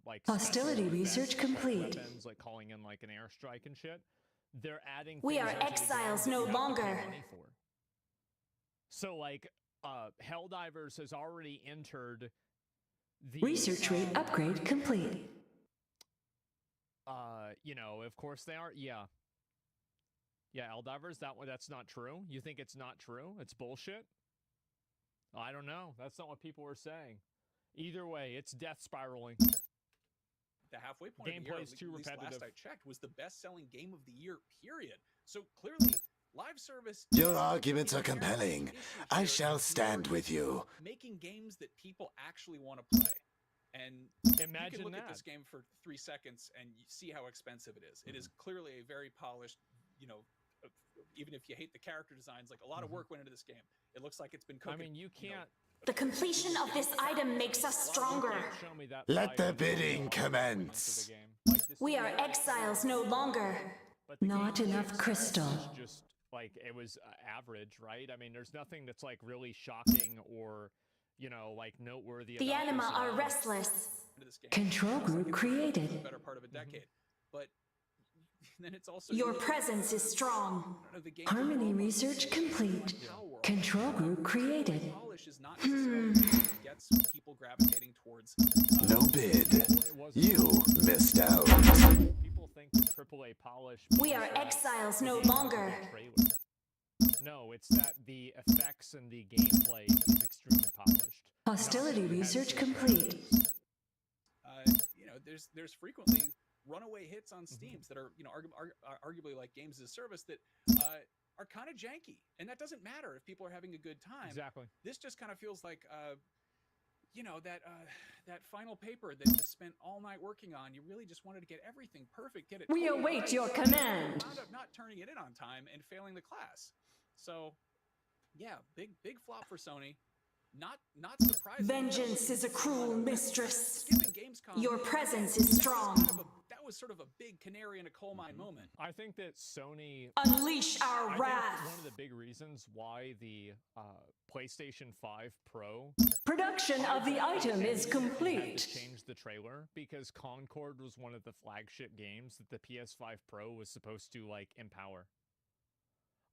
like... Hostility research complete. Weapons, like calling in like an airstrike and shit. They're adding... We are exiles no longer. So like, Helldivers has already entered the... Research rate upgrade complete. Of course they are. Yeah, Helldivers, that's not true. You think it's not true? It's bullshit? I don't know. That's not what people were saying. Either way, it's death spiraling. The halfway point Gameplay is of the year, too repetitive. Last I checked, was the best-selling game of the year, period. So clearly, live service... Your arguments are compelling. I shall stand with you. Making games that people actually want to play. And imagine you can look that. At this game for 3 seconds and you see how expensive it is. It is clearly a very polished, even if you hate the character designs, like a lot of work went into this game. It looks like it's been cooking. I mean, you can't... The completion of this item makes us stronger. Let the bidding commence. We are exiles no longer. Not enough crystal. Just like, it was average, right? I mean, there's nothing that's like really shocking or... like noteworthy. The anima are restless. Control group created. The better part of a decade, but then it's also your presence is strong. Harmony research complete. Control group created. Polish is not gets people gravitating towards. No bid. You missed out. People think the AAA polish. We are exiles no longer. No, it's that the effects and the gameplay is extremely polished. Hostility research complete. There's frequently runaway hits on Steams that are, arguably like games as a service that are kind of janky, and that doesn't matter if people are having a good time. Exactly. This just kind of feels like, that final paper that you spent all night working on. You really just wanted to get everything perfect, get it. We await your command. Wound up not turning it in on time and failing the class. So, yeah, big flop for Sony. Not surprising. Vengeance is a cruel mistress. Skipping Gamescom. Your presence is strong. That was sort of a big canary in a coal mine moment. I think that Sony... Unleash our wrath. One of the big reasons why the PlayStation 5 Pro... Production of the item is complete. Changed the trailer because Concord was one of the flagship games that the PS5 Pro was supposed to, like, empower.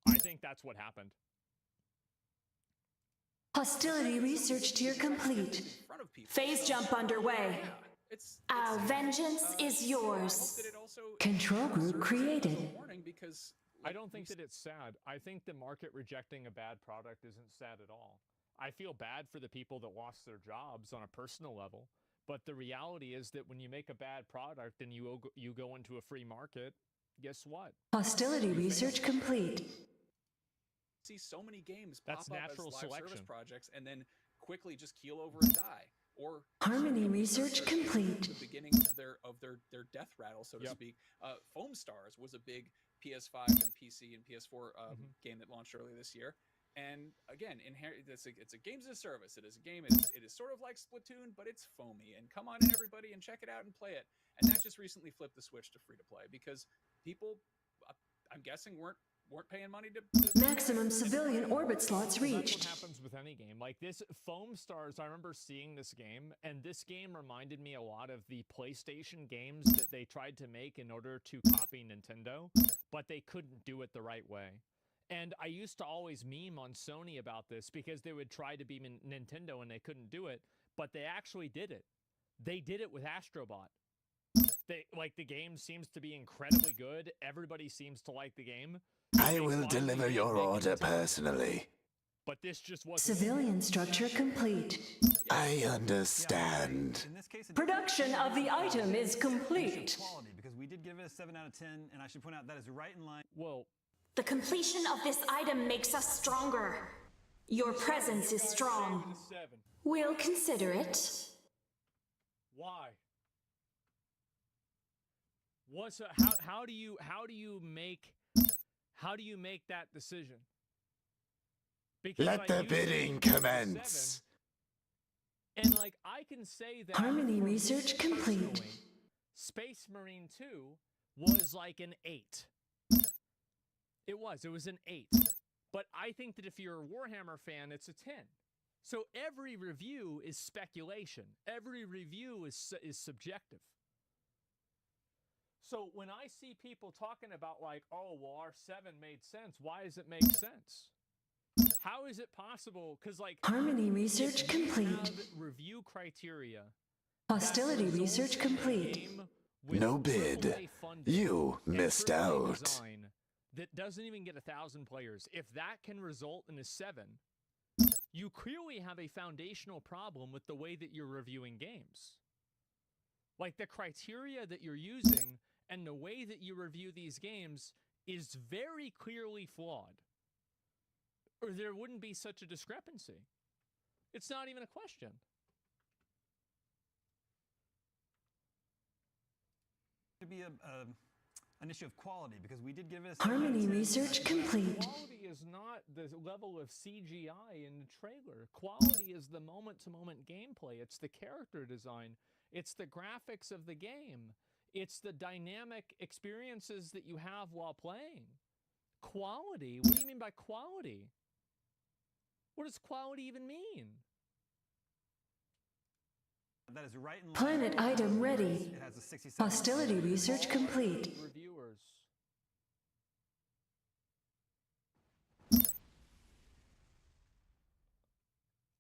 I think that's what happened. Hostility research tier complete. Phase jump underway. Our vengeance is yours. Control group created. I don't think that it's sad. I think the market rejecting a bad product isn't sad at all. I feel bad for the people that lost their jobs on a personal level, but the reality is that when you make a bad product and you go into a free market, guess what? Hostility research complete. See so many games That's pop up natural as live selection. service projects and then quickly just keel over and die. Or Harmony research complete. The beginning of their death rattle, so to speak. Foam Stars was a big PS5 and PC and PS4 game that launched earlier this year. And again, it's a games as a service. It is a game. It is sort of like Splatoon, but it's foamy. And come on in, everybody, and check it out and play it. And that just recently flipped the switch to free to play because people, I'm guessing, weren't paying money to maximum civilian orbit slots reached. That's what happens with any game. Like this Foam Stars, I remember seeing this game, and this game reminded me a lot of the PlayStation games that they tried to make in order to copy Nintendo, but they couldn't do it the right way. And I used to always meme on Sony about this because they would try to be Nintendo and they couldn't do it, but they actually did it. They did it with Astrobot. The game seems to be incredibly good. Everybody seems to like the game. I will deliver your order personally. But this just wasn't. Civilian structure complete. I understand. In this case, Production of the item is complete. Quality, because we did give it a 7 out of 10, and I should point out that is right in line. Well, The completion of this item makes us stronger. Your presence is strong. We'll consider it. Why? How do you make that decision? Because Let the bidding commence. And like I can say that Harmony research complete. Space Marine 2 was like an 8. It was an 8. But I think that if you're a Warhammer fan, it's a 10. So every review is speculation. Every review is subjective. So when I see people talking about like, oh, well, our 7 made sense, why does it make sense? How is it possible? Because like Harmony research complete. Review criteria. Hostility research complete. No bid. You missed out. That doesn't even get 1,000 players. If that can result in a 7, you clearly have a foundational problem with the way that you're reviewing games. Like the criteria that you're using and the way that you review these games is very clearly flawed. Or there wouldn't be such a discrepancy. It's not even a question. To be an issue of quality, because we did give it a 7 Harmony out of 10. research complete. Quality is not the level of CGI in the trailer. Quality is the moment-to-moment gameplay. It's the character design. It's the graphics of the game. It's the dynamic experiences that you have while playing. Quality? What do you mean by quality? What does quality even mean? That is right in line. Planet item ready. It has a 67. Hostility research complete. Reviewers.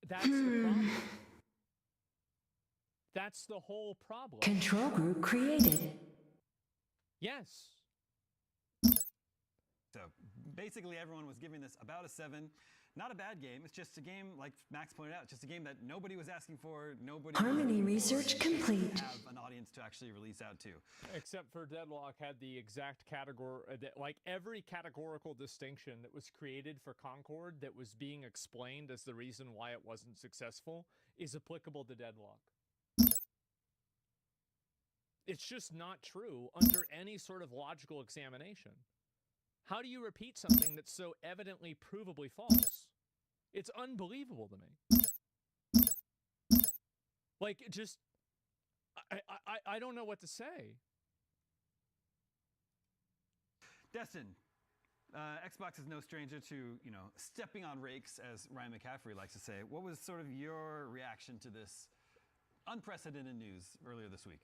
That's the problem. That's the whole problem. Control group created. Yes. So basically everyone was giving this about a 7. Not a bad game. It's just a game, like Max pointed out, just a game that nobody was asking for. Nobody. Harmony research complete. Have an audience to actually release out to. Except for Deadlock had the exact category, like every categorical distinction that was created for Concord that was being explained as the reason why it wasn't successful is applicable to Deadlock. It's just not true under any sort of logical examination. How do you repeat something that's so evidently provably false? It's unbelievable to me. Like, just, I don't know what to say. Destin, Xbox is no stranger to, stepping on rakes, as Ryan McCaffrey likes to say. What was sort of your reaction to this unprecedented news earlier this week?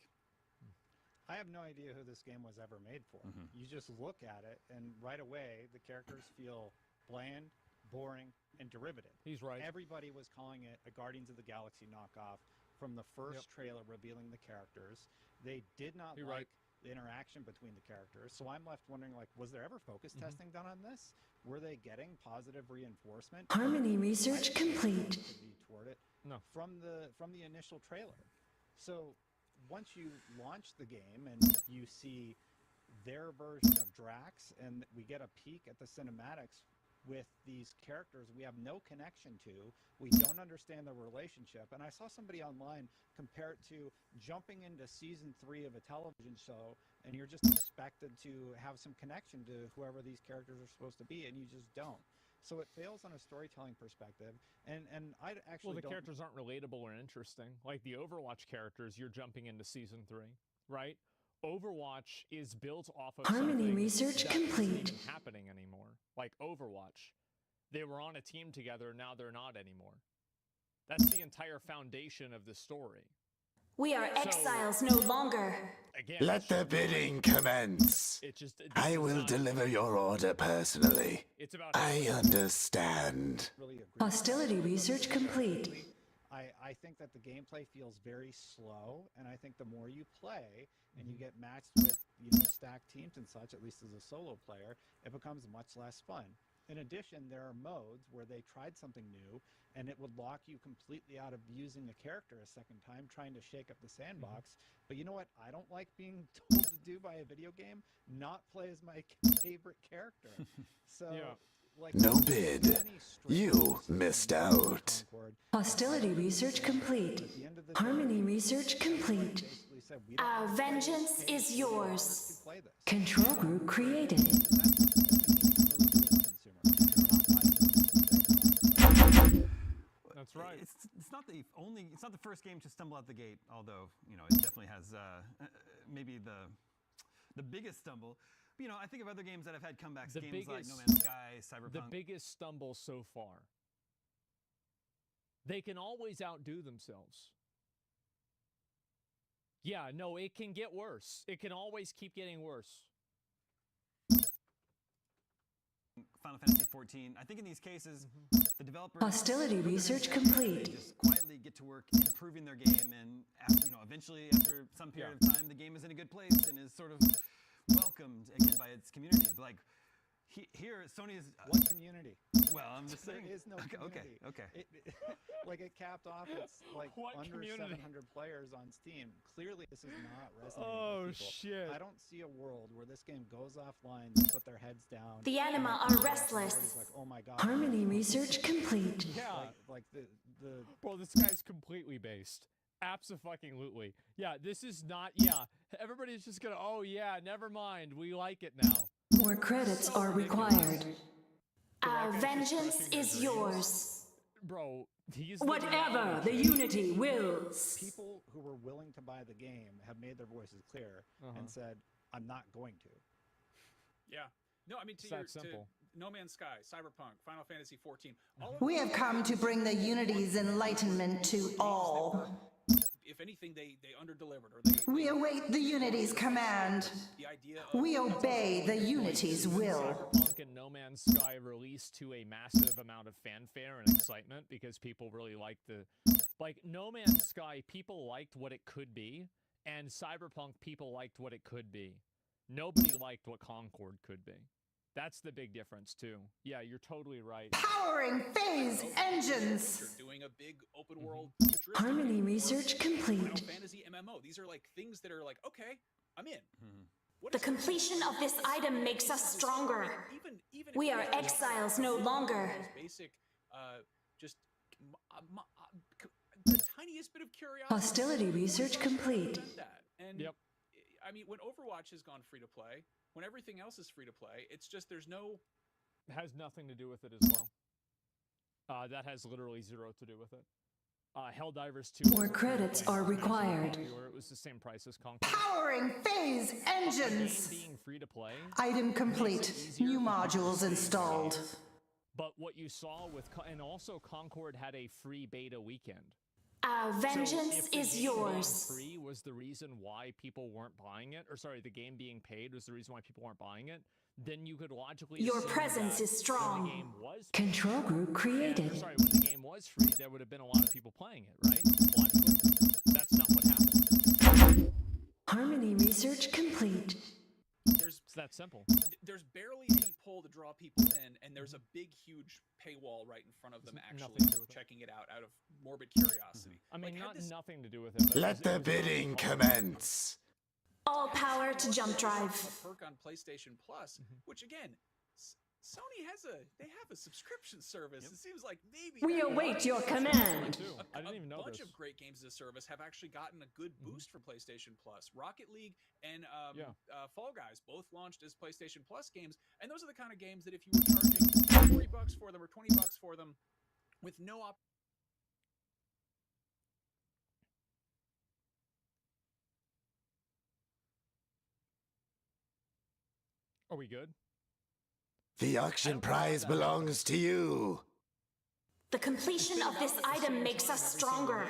I have no idea who this game was ever made for. You just look at it, and right away, the characters feel bland, boring, and derivative. He's right. Everybody was calling it a Guardians of the Galaxy knockoff from the first trailer revealing the characters. They did not like the interaction between the characters, so I'm left wondering, like, was there ever focus testing done on this? Were they getting positive reinforcement? Harmony research complete. Toward it from the initial trailer. So once you launch the game and you see their version of Drax, and we get a peek at the cinematics with these characters we have no connection to. We don't understand their relationship. And I saw somebody online compare it to jumping into season 3 of a television show, and you're just expected to have some connection to whoever these characters are supposed to be, and you just don't. So it fails on a storytelling perspective, and I actually the characters aren't relatable or interesting. Like the Overwatch characters, you're jumping into season 3, right? Overwatch is built off of Harmony research complete. Isn't happening anymore. Like Overwatch, they were on a team together. Now they're not anymore. That's the entire foundation of the story. We are exiles no longer. Again, Let the bidding commence. I will deliver your order personally. It's about I understand. Hostility research complete. I think that the gameplay feels very slow, and I think the more you play and you get matched with stacked teams and such, at least as a solo player, it becomes much less fun. In addition, there are modes where they tried something new, and it would lock you completely out of using a character a second time, trying to shake up the sandbox. But you know what I don't like being told to do by a video game? Not play as my favorite character. So. Yeah. No bid. You missed out. Hostility research complete. Harmony research complete. Our vengeance is yours. Control group created. That's right. It's not the first game to stumble out the gate, although it definitely has maybe the biggest stumble. But, I think of other games that have had comebacks, games like No Man's Sky, Cyberpunk. The biggest stumble so far. They can always outdo themselves. Yeah, no, it can get worse. It can always keep getting worse. Final Fantasy 14. I think in these cases, the developers... Hostility research complete. Just quietly get to work improving their game, and eventually, after some period of time, the game is in a good place and is sort of welcomed again by its community. But here, Sony is... What community? Well, I'm just saying... There is no community. Okay. It capped off, it's under community? 700 players on Steam. Clearly, this is not resonating with people. Shit. I don't see a world where this game goes offline, they put their heads down. The anima are restless. Like, oh my God. Harmony research complete. Yeah. The Bro, this guy's completely based. Abso-fucking-lutely. Yeah, this is not... Yeah, everybody's just gonna... Oh, yeah, never mind. We like it now. More credits are required. Our vengeance is yours. Bro, he's... Whatever the Unity wills. People who were willing to buy the game have made their voices clear and said, I'm not going to. Yeah. No, I mean, to No Man's Sky, Cyberpunk, Final Fantasy 14. We have come to bring the Unity's enlightenment to all. If anything, they underdelivered. Or we await the Unity's command. The idea we obey the Unity's will. Cyberpunk and No Man's Sky released to a massive amount of fanfare and excitement because people really liked No Man's Sky, people liked what it could be, and Cyberpunk, people liked what it could be. Nobody liked what Concord could be. That's the big difference, too. Yeah, you're totally right. Powering phase engines! You're doing a big open world Harmony research complete. Final Fantasy MMO. These are things that are okay, I'm in. The completion of this item makes us stronger. Even we are exiles no longer. Basic, just the tiniest bit of curiosity. Hostility research complete. And I mean, when Overwatch has gone free to play, when everything else is free to play, it's just there's no... It has nothing to do with it as well. That has literally zero to do with it. Helldivers 2... More credits are required. It was the same price as Conquer. Powering phase engines! Being free to play... Item complete. New modules installed. But what you saw with... And also Concord had a free beta weekend. Our vengeance is yours. Free was the reason why people weren't buying it, or sorry, the game being paid was the reason why people weren't buying it. Then you could logically. Your presence is strong. When the game was free, Control group created. Sorry, when the game was free, there would have been a lot of people playing it, right? Logically, that's not what happened. Harmony research complete. It's that simple. There's barely any pull to draw people in, and there's a big, huge paywall right in front of them actually checking it out of morbid curiosity. I mean, nothing to do with it. Let the bidding commence. All power to jump drive. A perk on PlayStation Plus, which again, Sony has a subscription service. It seems like maybe we await your command. I didn't even know a bunch this. of great games as a service have actually gotten a good boost from PlayStation Plus. Rocket League and Fall Guys both launched as PlayStation Plus games, and those are the kind of games that if you were charging $40 for them or $20 for them, with no Are we good? The auction prize belongs to you. The completion of this item makes us stronger.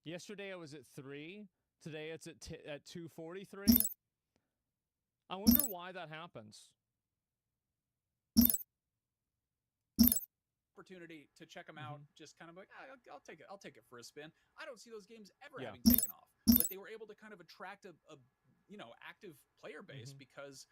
Yesterday I was at 3. Today it's at 2:43. I wonder why that happens. opportunity to check them out, just kind of like, I'll take it for a spin. I don't see those games ever having taken off, but they were able to kind of attract a active player base because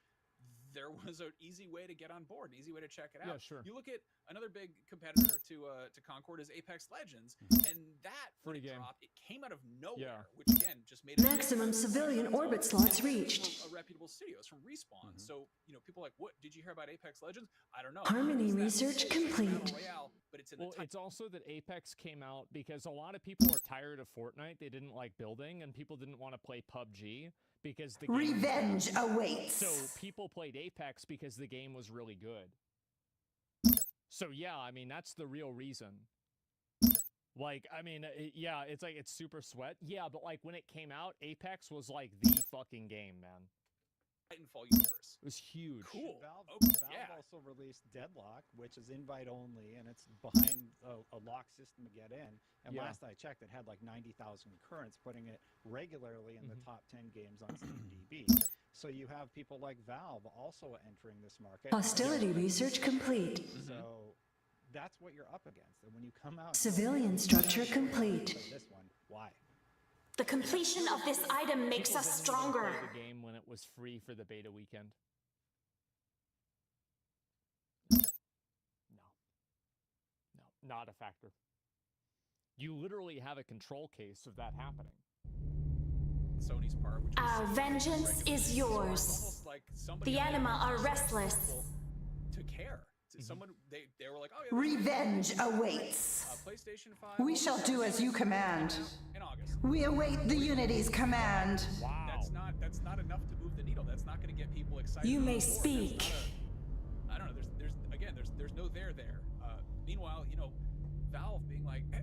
there was an easy way to get on board, an easy way to check it out. Yeah, sure. You look at another big competitor to Concord is Apex Legends, and that when it dropped, it came out of nowhere, which again just made it maximum civilian orbit slots reached. A reputable studios from Respawn. So people are like, what? Did you hear about Apex Legends? I don't know. Harmony research complete. Royale, but it's in well, it's also that Apex came out because a lot of people were tired of Fortnite. They didn't like building, and people didn't want to play PUBG. Because the game revenge awaits. So people played Apex because the game was really good. So yeah, I mean that's the real reason. Like, I mean, yeah, it's like it's super sweat. Yeah, but like when it came out, Apex was like the fucking game, man. Titanfall universe. It was huge. Cool. Valve also released Deadlock, which is invite only, and it's behind a lock system to get in. And last I checked, it had like 90,000 concurrents, putting it regularly in the top 10 games on SteamDB. So you have people like Valve also entering this market. Hostility research complete. So that's what you're up against. And when you come out, civilian structure complete. This one, why? The completion of this item makes us stronger. The game when it was free for the beta weekend. No, not a factor. You literally have a control case of that happening. Sony's part, which our vengeance is yours. Like the anima are restless. To care. Someone they were like, oh yeah. Revenge awaits. PlayStation 5. We shall do as you command. In August. We await the Unity's command. Wow. That's not enough to move the needle. That's not going to get people excited. You may speak. I don't know. There's no there. Meanwhile, Valve being like, we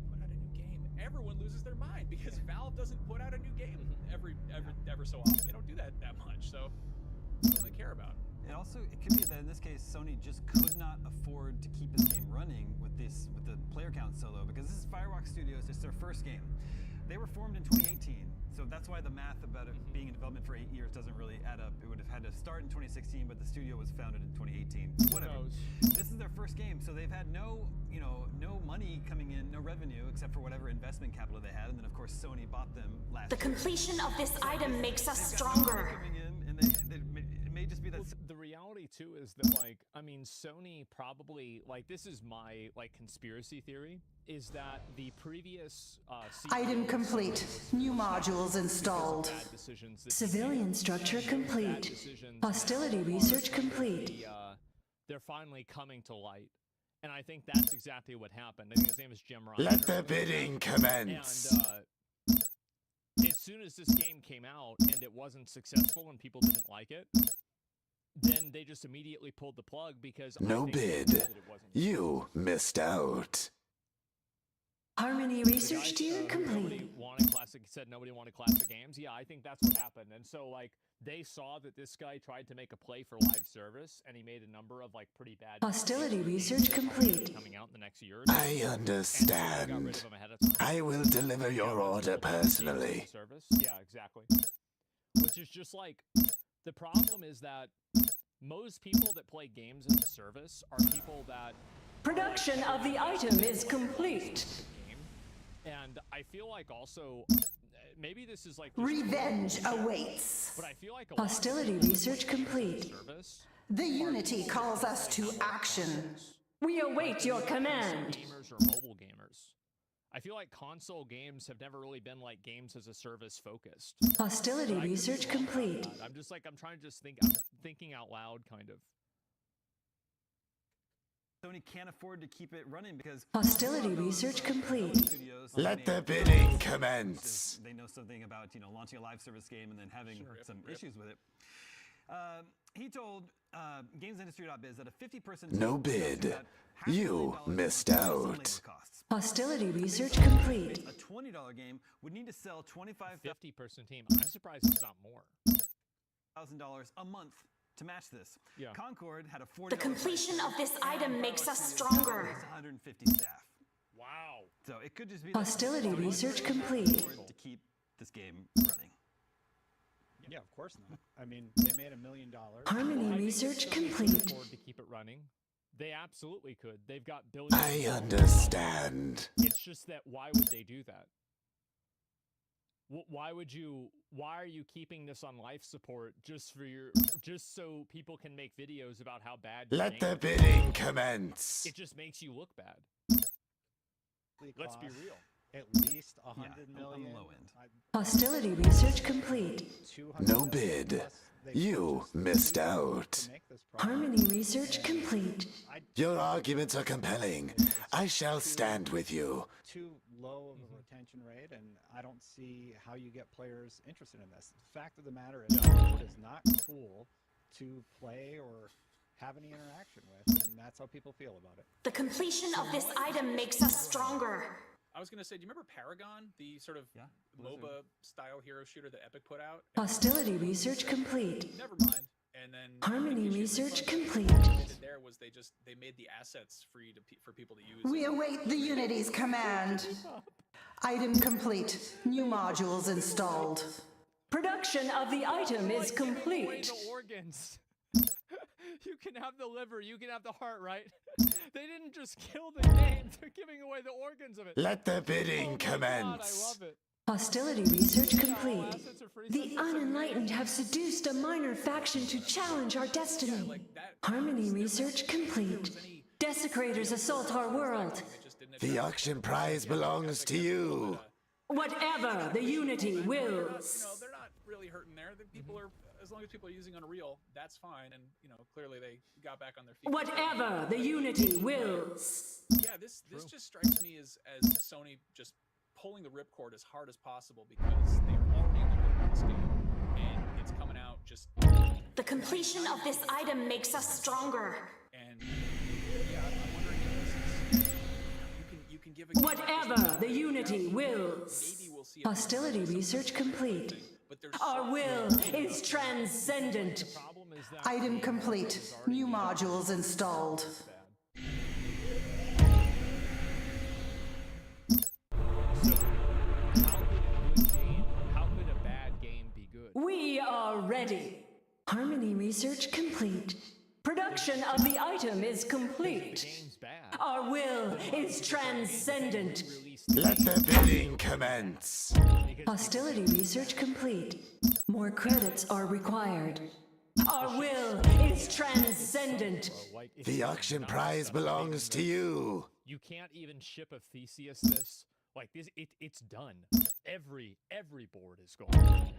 put out a new game. Everyone loses their mind because Valve doesn't put out a new game ever so often. They don't do that much. So they don't really care about it. It could be that in this case, Sony just could not afford to keep this game running with the player count so low, because this is Firewalk Studios, it's their first game. They were formed in 2018, so that's why the math about it being in development for 8 years doesn't really add up. It would have had to start in 2016, but the studio was founded in 2018. Whatever. This is their first game, so they've had no money coming in, no revenue, except for whatever investment capital they had, and then of course Sony bought them last year. The completion of this item makes us stronger. Coming in, and it may just be that. Well, the reality too is that Sony probably this is my conspiracy theory is that the previous item complete. New modules installed. Civilian structure complete. Hostility research complete. They're finally coming to light. And I think that's exactly what happened. I think his name is Jim Ryan. Let the bidding commence. And as soon as this game came out and it wasn't successful and people didn't like it, then they just immediately pulled the plug because no bid. You missed out. Harmony research tier complete. Nobody wanted classic games. Yeah, I think that's what happened. And so they saw that this guy tried to make a play for live service, and he made a number of pretty bad hostility research complete. Coming out in the next year. I understand. I will deliver your order personally. Service. Yeah, exactly. Which is just the problem is that most people that play games as a service are people that production of the item is complete. And I feel also maybe this is revenge awaits. But I feel hostility research complete. The Unity calls us to action. We await your command. Gamers or mobile gamers. I feel like console games have never really been like games as a service focused. Hostility research complete. I'm just like, I'm thinking out loud kind of. Sony can't afford to keep it running because hostility research complete. Let the bidding commence. They know something about launching a live service game and then having some issues with it. He told GamesIndustry.biz that a 50% no bid. You missed out. Hostility research complete. A $20 game would need to sell 50% team. I'm surprised it's not more. $1,000 a month to match this. Yeah. Concord had a $40. The completion of this item makes us stronger. 150 staff. Wow. So it could just be hostility research complete. To keep this game running. Yeah, of course not. I mean, they made $1 million. Harmony research complete. To keep it running. They absolutely could. They've got billions. I understand. It's just that why would they do that? Why are you keeping this on life support just so people can make videos about how bad Let the bidding commence. It just makes you look bad. Let's be real. At least 100 million. On the low end. Hostility research complete. No bid. You missed out. Harmony research complete. Your arguments are compelling. I shall stand with you. Too low of a retention rate, and I don't see how you get players interested in this. The fact of the matter is, it is not cool to play or have any interaction with, and that's how people feel about it. The completion of this item makes us stronger. I was going to say, do you remember Paragon, the sort of MOBA-style hero shooter that Epic put out? Hostility research complete. Never mind. And then Harmony research complete. What they did there was they made the assets free for people to use. We await the Unity's command. Item complete. New modules installed. Production of the item is complete. The organs. You can have the liver, you can have the heart, right? They didn't just kill the game, they're giving away the organs of it. Let the bidding commence. God, I love it. Hostility research complete. The unenlightened have seduced a minor faction to challenge our destiny. Harmony research complete. Desecrators assault our world. The auction prize belongs to you. Whatever the Unity wills. They're not really hurting there. The people are, as long as people are using Unreal, that's fine. And clearly they got back on their feet. Whatever the Unity wills. Yeah, this just strikes me as Sony just pulling the ripcord as hard as possible because they are already in the middle of this game, and it's coming out just. The completion of this item makes us stronger. And yeah, I'm wondering if this is, you can give a whatever the Unity wills. Maybe we'll see hostility research complete. Our will is transcendent. Item complete. New modules installed. How could a bad game be good? We are ready. Harmony research complete. Production of the item is complete. Our will is transcendent. Let the bidding commence. Hostility research complete. More credits are required. Our will is transcendent. The auction prize belongs to you. You can't even ship a Theseus this. Like this, it's done. Every board is gone.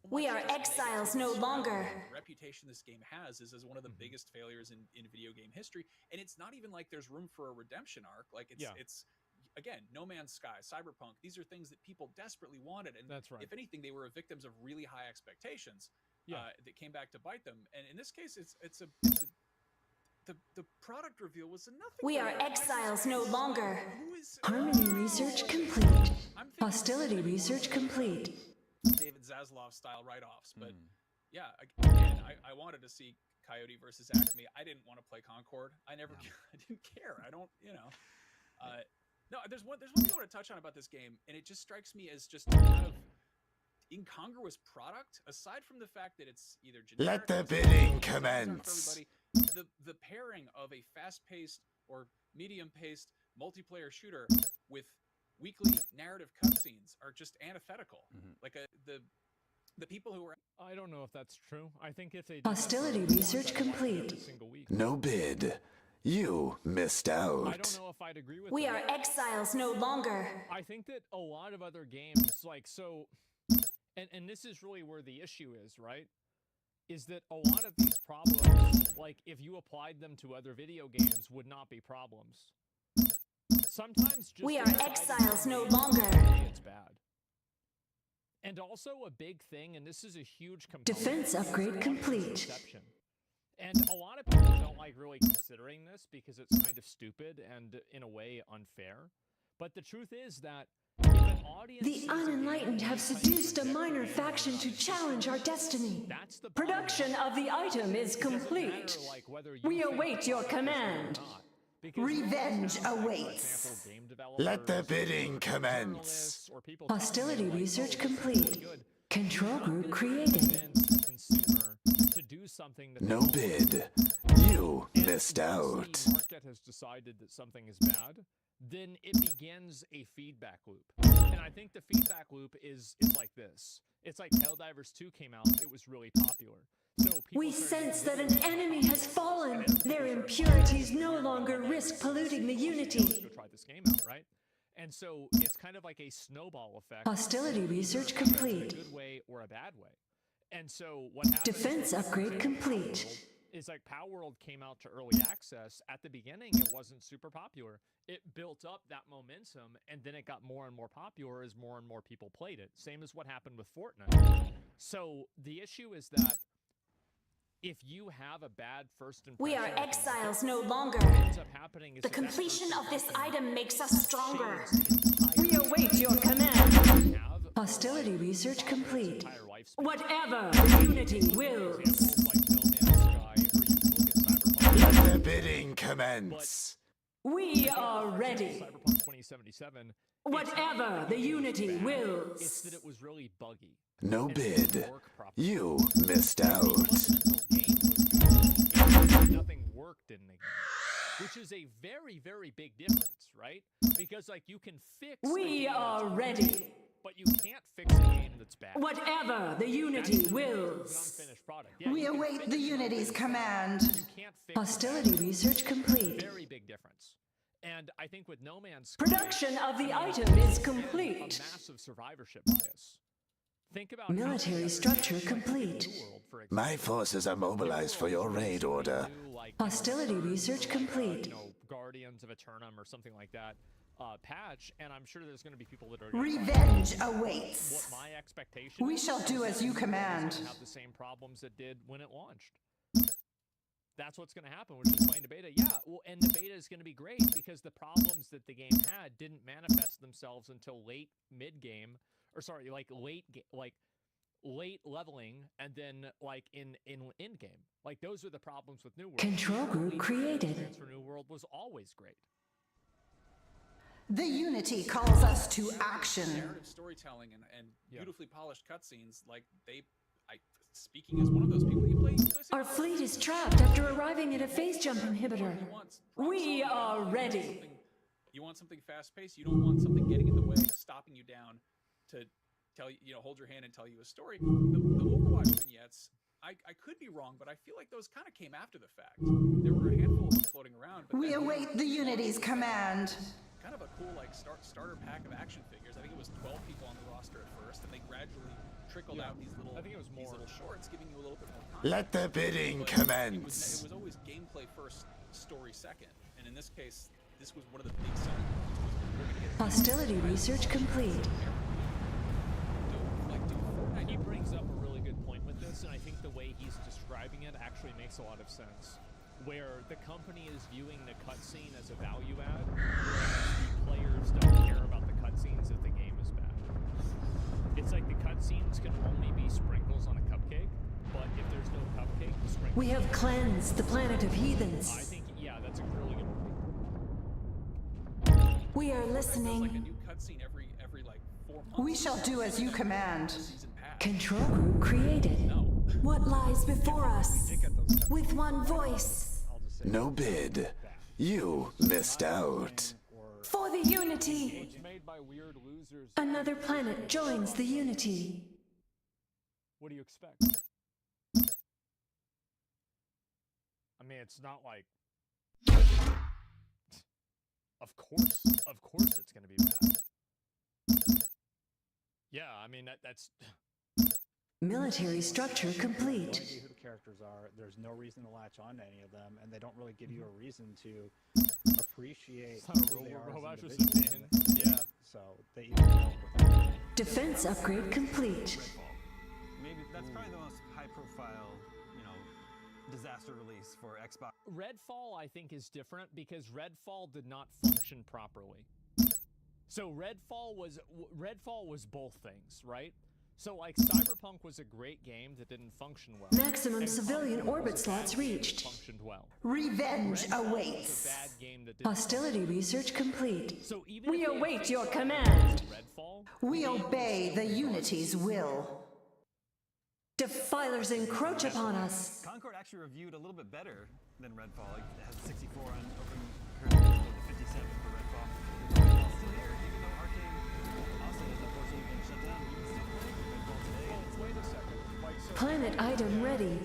We are exiles no longer. The reputation this game has is as one of the biggest failures in video game history, and it's not even like there's room for a redemption arc. Like it's again, No Man's Sky, Cyberpunk. These are things that people desperately wanted, and that's right. If anything, they were victims of really high expectations that came back to bite them. And in this case, the product reveal was nothing. We are exiles no longer. Harmony research complete. Hostility research complete. David Zaslav style write-offs, but yeah, again, I wanted to see Coyote versus Acme. I didn't want to play Concord. I didn't care. I don't, no, there's one thing I want to touch on about this game, and it just strikes me as just kind of incongruous product, aside from the fact that it's either generic. Let the bidding commence. The pairing of a fast-paced or medium-paced multiplayer shooter with weekly narrative cutscenes are just antithetical. Like the people who are. I don't know if that's true. I think if they hostility research complete. No bid. You missed out. I don't know if I'd agree with We that. are exiles no longer. I think that a lot of other games, like, so, and this is really where the issue is, right? Is that a lot of these problems, like, if you applied them to other video games, would not be problems. Sometimes just we are exiles no longer. It's bad. And also a big thing, and this is a huge component. Defense upgrade complete. And a lot of people don't like really considering this because it's kind of stupid and in a way unfair. But the truth is that if an audience the unenlightened have seduced a minor faction to challenge our destiny. Production of the item is complete. We await your command. Revenge awaits. Let the bidding commence. Hostility research complete. Control group created. No bid. You missed out. The market has decided that something is bad, then it begins a feedback loop. And I think the feedback loop is like this. It's like Helldivers 2 came out, it was really popular. So we sense that an enemy has fallen. Their impurities no longer risk polluting the Unity. Let's go try this game out, right? And so it's kind of like a snowball effect. Hostility research complete. A good way or a bad way. And so what happens defense upgrade complete. Is like Power World came out to early access. At the beginning, it wasn't super popular. It built up that momentum, and then it got more and more popular as more and more people played it. Same as what happened with Fortnite. So the issue is that if you have a bad first impression, we are exiles no longer. What ends up happening is the completion of this item makes us stronger. We await your command. Hostility research complete. Whatever the Unity wills. Let the bidding commence. We are ready. Cyberpunk 2077. Whatever the Unity wills. It's that it was really buggy. No bid. You missed out. Nothing worked in the game, which is a very, very big difference, right? Because like you can fix. We are ready. But you can't fix a game that's bad. Whatever the Unity wills. Yeah, we await the Unity's command. You can't fix hostility research complete. Very big difference. And I think with No Man's Sky, production of the item is complete. A massive survivorship bias. Think about military structure complete. My forces are mobilized for your raid order. Hostility research complete. You know, Guardians of Eternum or something like that. Patch, and I'm sure there's going to be people that are revenge awaits. What my expectation we shall do as you command. Have the same problems it did when it launched. That's what's going to happen. We're just playing the beta. Yeah, well, and the beta is going to be great because the problems that the game had didn't manifest themselves until late mid-game, or sorry, like late leveling, and then like in end game. Like those are the problems with New World. Control group created. For New World was always great. The Unity calls us to action. Narrative storytelling and beautifully polished cutscenes, like speaking as one of those people, you play our fleet is trapped after arriving at a phase jump inhibitor. We are ready. You want something fast-paced. You don't want something getting in the way, stopping you down to tell you, hold your hand and tell you a story. The Overwatch vignettes, I could be wrong, but I feel like those kind of came after the fact. There were a handful of them floating around. But we await the Unity's command. Kind of a cool starter pack of action figures. I think it was 12 people on the roster at first, and they gradually trickled out these little. I think it was more. These little shorts, giving you a little bit more context. Let the bidding commence. It was always gameplay first, story second, and in this case, this was one of the big selling points. Hostility research complete. He brings up a really good point with this, and I think the way he's describing it actually makes a lot of sense. Where the company is viewing the cutscene as a value add, whereas the players don't care about the cutscenes if the game is bad. It's like the cutscenes can only be sprinkles on a cupcake, but if there's no cupcake, the sprinkles. We have cleansed the planet of heathens. I think, yeah, that's a really good point. We are listening. Like a new cutscene every like 4 months. We shall do as you command. Control group created. No. What lies before us? With one voice. No bid. You missed out. For the Unity. It's made by weird losers. Another planet joins the Unity. What do you expect? I mean, it's not like Of course it's going to be bad. Yeah, I mean, that's... Military structure complete. No idea who the characters are. There's no reason to latch on to any of them, and they don't really give you a reason to appreciate who they are as individuals. Yeah. So they even help with that. Defense upgrade complete. Maybe that's probably the most high-profile, disaster release for Xbox. Redfall, I think, is different because Redfall did not function properly. So Redfall was both things, right? So, like, Cyberpunk was a great game that didn't function well. Maximum civilian orbit slots reached. Functioned well. Revenge awaits. Was a bad game that didn't Hostility research complete. So even We if they await fixed your it, command. Redfall, We obey the Unity's will. Defilers encroach upon us. Concord actually reviewed a little bit better than Redfall. Like, it has 64 on open, the 57 for Redfall. Redfall's still here, even though Arcane also has unfortunately been shut down. You can still play Redfall today. well, wait a second. Like, so Planet item ready.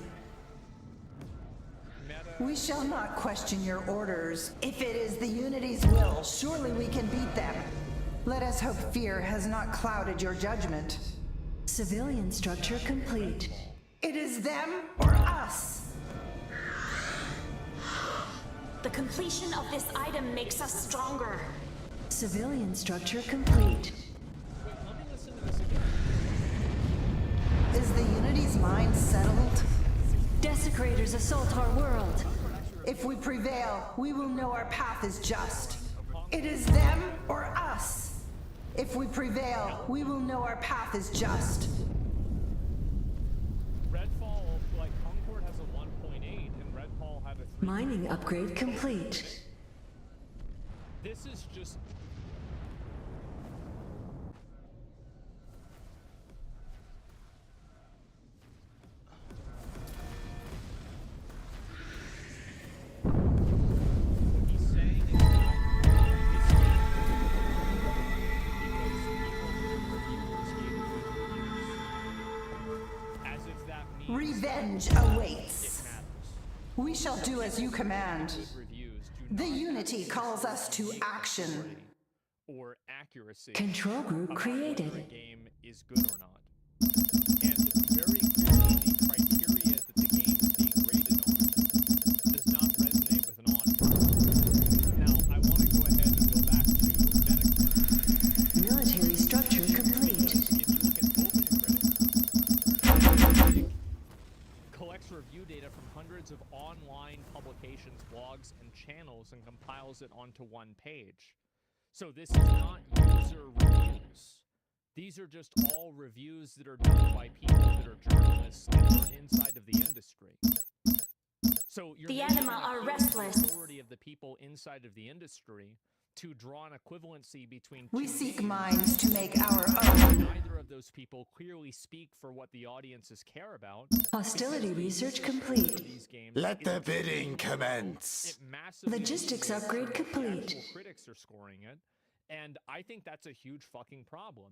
We shall not question your orders. If it is the Unity's will, surely we can beat them. Let us hope fear has not clouded your judgment. Civilian structure complete. It is them or us. The completion of this item makes us stronger. Civilian structure complete. wait, let me listen to this again. Is the Unity's mind settled? Desecrators assault our world. If we prevail, we will know our path is just. It is them or us. If we prevail, we will know our path is just. Redfall, like, Concord has a 1.8 and Redfall had a 3. Mining upgrade complete. This is just... What he's saying is that this game as if that means Revenge it awaits. matters. We shall do as you command. Good reviews do The not Unity calls us to action. or accuracy Control group about whether a created. game is good or not. And very clearly, the criteria that the game is being rated on does not resonate with an audience. Now, I want to go ahead and go back to Metacritic. Military structure complete. If you look at OpenCritic, collects review data from hundreds of online publications, blogs, and channels and compiles it onto one page. So this is not user reviews. These are just all reviews that are done by people that are journalists and are inside of the industry. So you're The making anima an are appeal to restless. the majority of the people inside of the industry to draw an equivalency between We two seek games. minds to make our own. Neither of those people clearly speak for what the audiences care about. Hostility research complete. These games Let is the just bidding it commence. massively Logistics deviates upgrade from what the complete. actual critics are scoring it, and I think that's a huge fucking problem.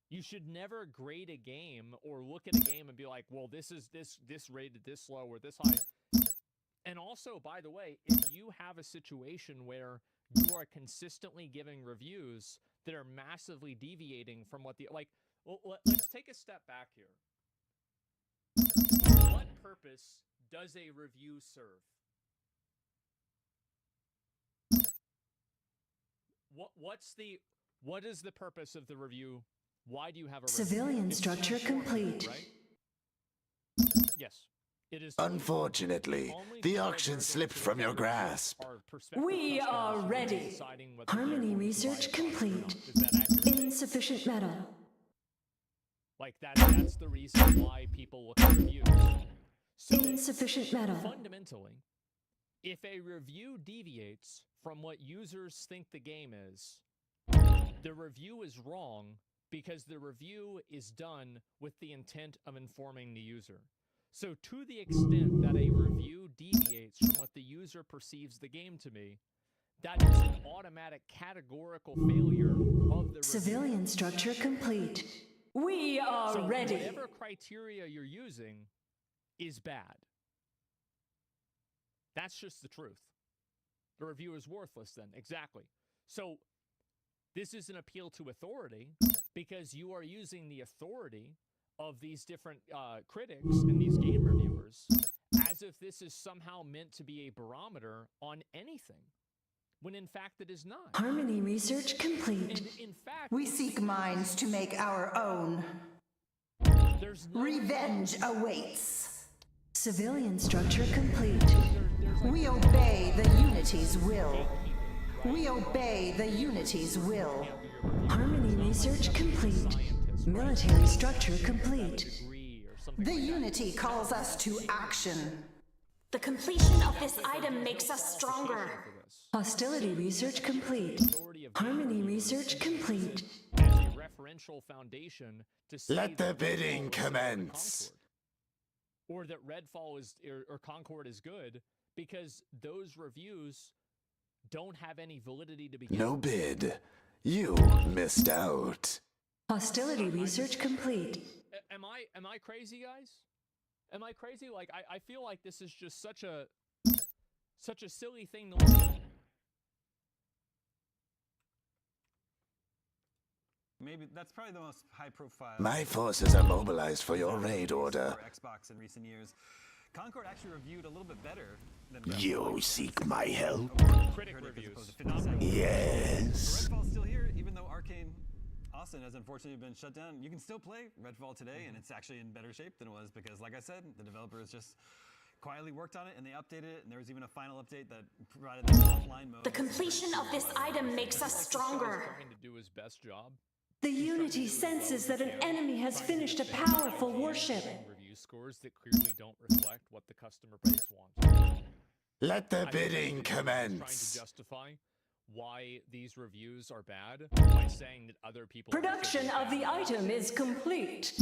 You should never grade a game or look at a game and be like, well, this is this rated this low or this high. And also, by the way, if you have a situation where you are consistently giving reviews that are massively deviating from what the let's take a step back here. What purpose does a review serve? What is the purpose of the review? Why do you have a review? Civilian It's structure informative, complete. right? Yes. It is. Unfortunately, the auction slipped from your grasp. We are ready. Harmony research complete. Is that accurate? Insufficient metal. Like that's the reason why people look at reviews. So Insufficient metal. fundamentally, if a review deviates from what users think the game is, the review is wrong because the review is done with the intent of informing the user. So to the extent that a review deviates from what the user perceives the game to be, that is an automatic categorical failure of the review. Civilian structure complete. We are So ready. whatever criteria you're using is bad. That's just the truth. The review is worthless then. Exactly. So this is an appeal to authority because you are using the authority of these different critics and these game reviewers as if this is somehow meant to be a barometer on anything, when in fact it is not. Harmony research complete. And in fact, we seek minds to make our own. Revenge awaits. Civilian structure complete. We obey the Unity's will. We obey the Unity's will. Harmony research complete. Military structure complete. The Unity calls us to action. The completion of this item makes us stronger. Hostility research complete. Harmony research complete. As a referential foundation to say let the bidding commence. Or that Redfall is or Concord is good, because those reviews don't have any validity to begin. No bid. You missed out. Hostility research complete. Am I crazy, guys? Am I crazy? Like I feel like this is just such a silly thing to look at. Maybe that's probably the most high-profile. My forces are mobilized for your raid order. For Xbox in recent years. Concord actually reviewed a little bit better than You seek my help? Critic reviews. Yes. Redfall's still here, even though Arcane Austin has unfortunately been shut down. You can still play Redfall today, and it's actually in better shape than it was because, like I said, the developers just quietly worked on it and they updated it, and there was even a final update that provided the offline mode. The completion of this item makes us stronger. Trying to do his best job. The Unity senses that an enemy has finished a powerful warship. Review scores that clearly don't reflect what the customer base wants. Let the bidding commence. Trying to justify why these reviews are bad by saying that other people. Production of the item is complete.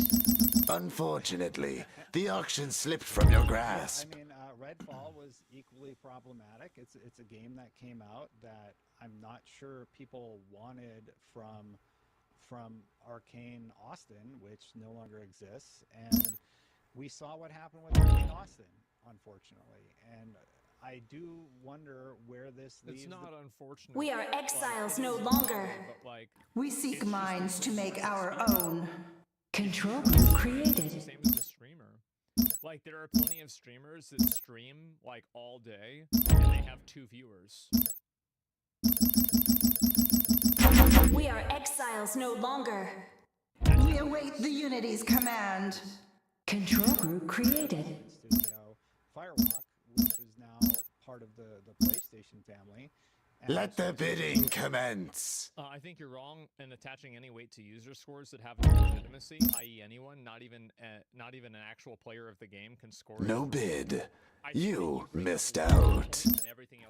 Unfortunately, the auction slipped from your grasp. I mean, Redfall was equally problematic. It's a game that came out that I'm not sure people wanted from Arcane Austin, which no longer exists, and we saw what happened with Arcane Austin, unfortunately, and I do wonder where this leaves. It's not unfortunate. We are exiles no longer. But like, we seek minds to make our own. Control group created. Same as a streamer. Like, there are plenty of streamers that stream like all day, and they have 2 viewers. We are exiles no longer. We await the Unity's command. Control group created. Studio Firewalk, which is now part of the PlayStation family. Let the bidding commence. I think you're wrong in attaching any weight to user scores that have no legitimacy, i.e. anyone, not even an actual player of the game can score. No bid. You missed out.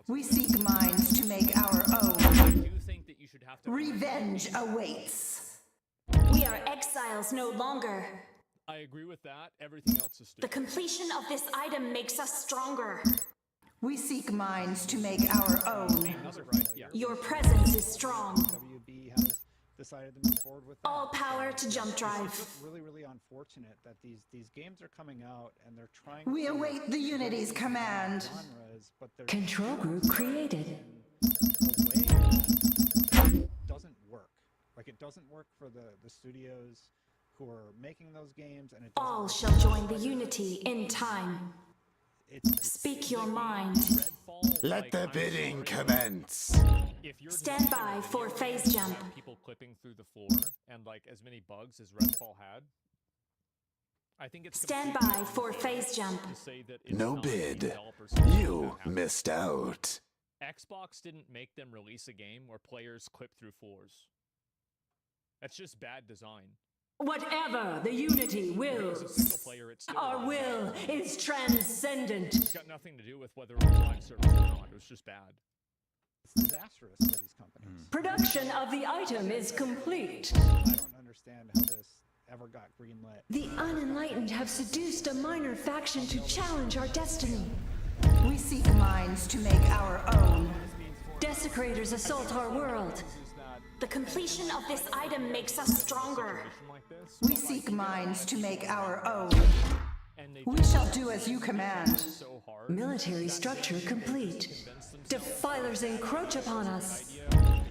We seek minds to make our own. I do think that you should have to. Revenge awaits. We are exiles no longer. I agree with that. Everything else is stupid. The completion of this item makes us stronger. We seek minds to make our own. Your presence is strong. WB has decided to move forward with that. All power to jump drive. It's really, really unfortunate that these games are coming out and they're trying. We await the Unity's command. Genres, but Control group created. Doesn't work. Like, it doesn't work for the studios who are making those games, and it all shall join the Unity in time. Speak your mind. Let the bidding commence. Stand by for phase jump. People clipping through the floor and like as many bugs as Redfall had. I think it's stand by for phase jump. No bid. You missed out. Xbox didn't make them release a game where players clip through floors. That's just bad design. Whatever the Unity wills, our will is transcendent. It's got nothing to do with whether it was live service or not. It was just bad. It's disastrous for these companies. Production of the item is complete. I don't understand how this ever got greenlit. The unenlightened have seduced a minor faction to challenge our destiny. We seek minds to make our own. Desecrators assault our world. The completion of this item makes us stronger. We seek minds to make our own. We shall do as you command. Military structure complete. Defilers encroach upon us.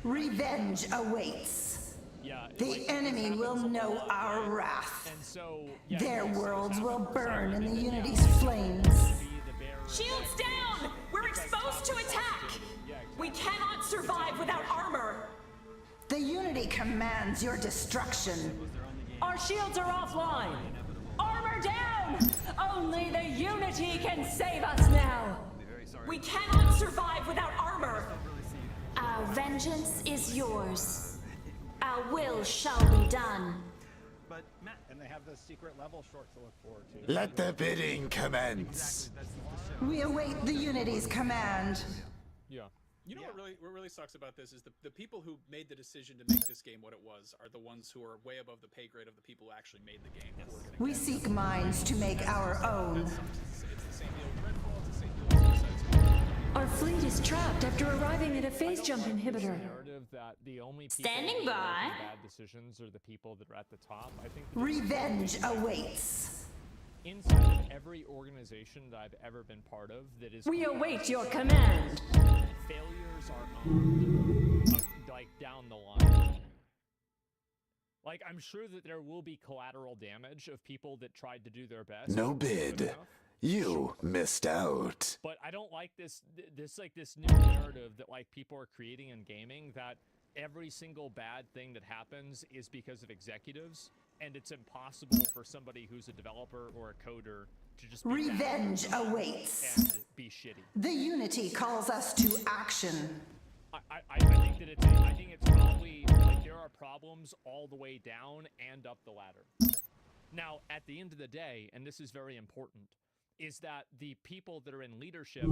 Revenge awaits. The enemy will know our wrath. Their worlds will burn in the Unity's flames. Shields down! We're exposed to attack! We cannot survive without armor! The Unity commands your destruction. Our shields are offline! Armor down! Only the Unity can save us now! We cannot survive without armor! Our vengeance is yours. Our will shall be done. And they have the secret level short to look forward to. Let the bidding commence. We await the Unity's command. Yeah. You know what really sucks about this is the people who made the decision to make this game what it was are the ones who are way above the pay grade of the people who actually made the game. We seek minds to make our own. It's the same deal with Redfall, it's the same deal with Suicide Squad. Our fleet is trapped after arriving at a phase jump inhibitor. That the only people Standing by. bad decisions are the people that are at the top. I think Revenge awaits. Inside of every organization that I've ever been part of that is We await your command. failures are owned, like down the line. Like, I'm sure that there will be collateral damage of people that tried to do their best. No bid. You missed out. But I don't like this new narrative that like people are creating in gaming that every single bad thing that happens is because of executives, and it's impossible for somebody who's a developer or a coder to just be Revenge awaits. and be shitty. The Unity calls us to action. I think that it's probably like there are problems all the way down and up the ladder. Now, at the end of the day, and this is very important, is that the people that are in leadership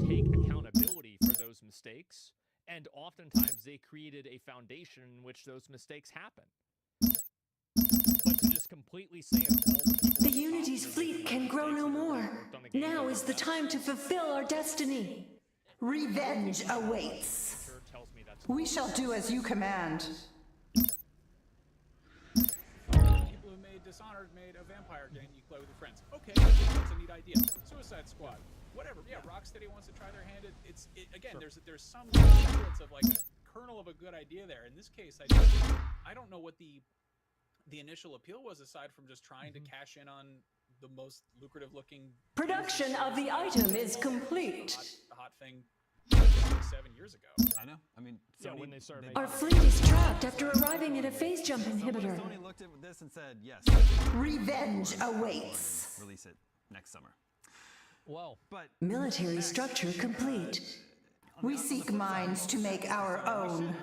take accountability for those mistakes, and oftentimes they created a foundation in which those mistakes happen. But to just completely say it's all the people... The Unity's fleet can grow no more. Now is the time to fulfill our destiny. Revenge awaits. We shall do as you command. People who made Dishonored made a vampire game you play with your friends. Okay, that's a neat idea. Suicide Squad, whatever. Yeah, Rocksteady wants to try their hand at again. There's some semblance of like a kernel of a good idea there. In this case, I don't know what the initial appeal was aside from just trying to cash in on the most lucrative looking. Production of the item is complete. The hot thing 7 years ago. I know. I mean, yeah, when they started Our fleet is trapped after arriving at a phase jump inhibitor. Sony looked at this and said, yes. Revenge awaits. Release it next summer. Well, but Military structure complete. We seek minds to make our own.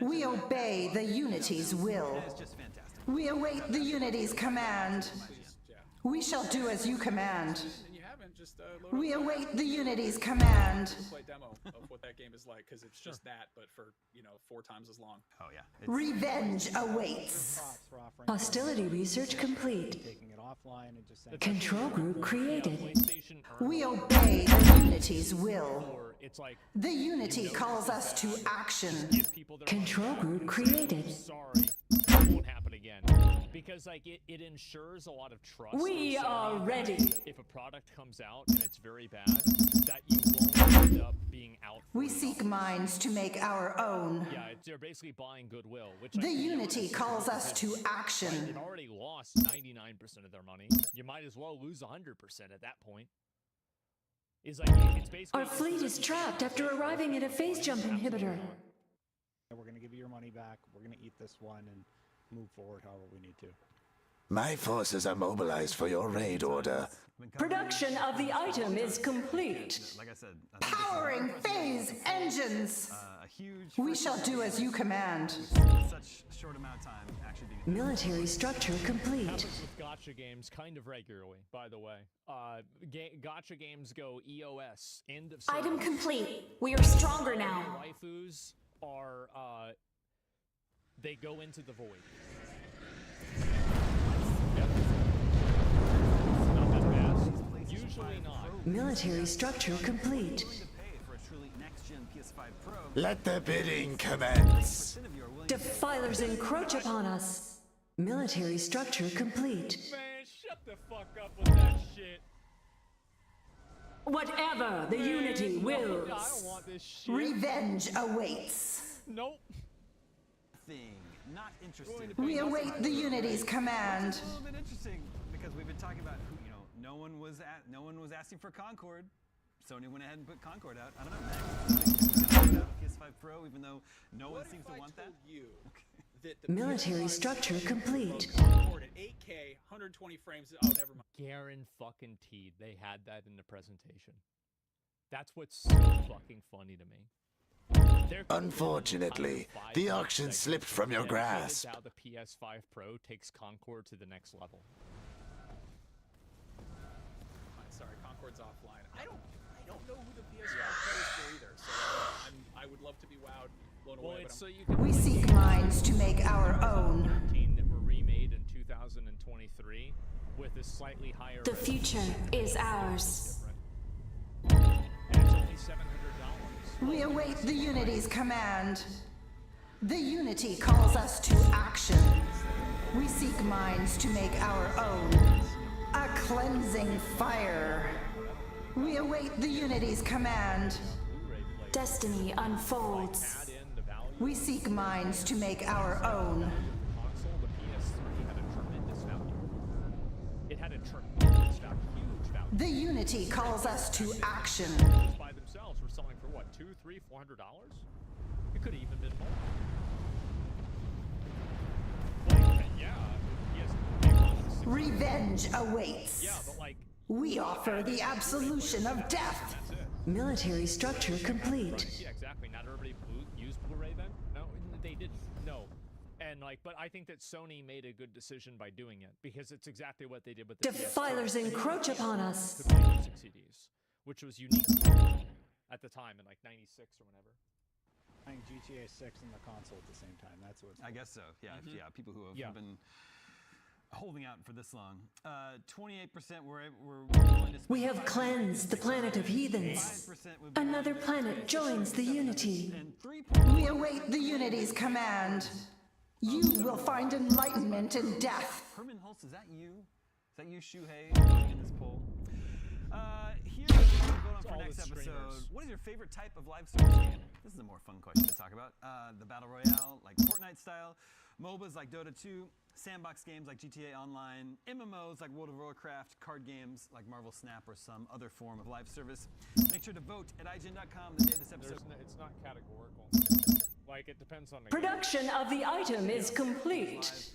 We obey the Unity's will. We await the Unity's command. We shall do as you command. We await the Unity's command. Play demo of what that game is like because it's just that, but for 4 times as long. Oh yeah. Revenge awaits. Hostility research complete. Control group created. We obey the Unity's will. The Unity calls us to action. Control group created. Sorry, it won't happen again. Because like it ensures a lot of trust. We are ready. If a product comes out and it's very bad, that you won't end up being out. We seek minds to make our own. Yeah, they're basically buying goodwill. Which the Unity calls us to action. They've already lost 99% of their money. You might as well lose 100% at that point. It's basically our fleet is trapped after arriving at a phase jump inhibitor. We're going to give you your money back. We're going to eat this one and move forward however we need to. My forces are mobilized for your raid order. Production of the item is complete. Like I said, powering phase engines. We shall do as you command. Such a short amount of time actually being military structure complete. Happens with gacha games kind of regularly, by the way. Gacha games go EOS, end of item complete. We are stronger now. Waifus are they go into the void. Not that fast. Usually not. Military structure complete. Let the bidding commence. Defilers encroach upon us. Military structure complete. Man, shut the fuck up with that shit. Whatever the Unity wills. I don't want this shit. Revenge awaits. Nope. Not interested. We await the Unity's command. It's a little bit interesting because we've been talking about who, no one was asking for Concord. Sony went ahead and put Concord out. I don't know, Max. PS5 Pro, even though no one seems to want that. That the Military structure complete. Concord at 8K, 120 frames. Oh, never mind. Guaranteed they had that in the presentation. That's what's so fucking funny to me. Unfortunately, the auction slipped from your grasp. How the PS5 Pro takes Concord to the next level. Sorry, Concord's offline. I don't know who the PS5 Pro is for either, so I would love to be wowed, blown away. It's so you we seek minds to make our own. 13 that were remade in 2023 with a slightly higher. The future is ours. And it's only $700. We await the Unity's command. The Unity calls us to action. We seek minds to make our own. A cleansing fire. We await the Unity's command. Destiny unfolds. We seek minds to make our own. The PS3 had a tremendous value. It had a tremendous value, huge value. The Unity calls us to action. Just by themselves were selling for what, $200, $300, $400? It could have even been more. Like, yeah, yes. Revenge awaits. Yeah, but like. We offer the absolution of death. That's it. Military structure complete. Yeah, exactly. Not everybody used Blu-ray then? No, they didn't. No. And like, but I think that Sony made a good decision by doing it because it's exactly what they did with the Defilers PS2. encroach upon us. Could play music CDs, which was unique at the time in like '96 or whenever. Playing GTA 6 in the console at the same time. That's what. I guess so. Yeah, yeah. People who have been holding out for this long. 28% were willing to. We have cleansed the planet of heathens. Another planet joins the Unity. We await the Unity's command. You will find enlightenment in death. Herman Holtz, is that you? Is that you, Shuhei, in this poll? Here, we're going on for next episode. What is your favorite type of live service game? This is a more fun question to talk about. The Battle Royale, like Fortnite style. MOBAs like Dota 2. Sandbox games like GTA Online. MMOs like World of Warcraft. Card games like Marvel Snap or some other form of live service. Make sure to vote at IGN.com the day this episode. It's not categorical. Like, it depends on the Production of the item is complete.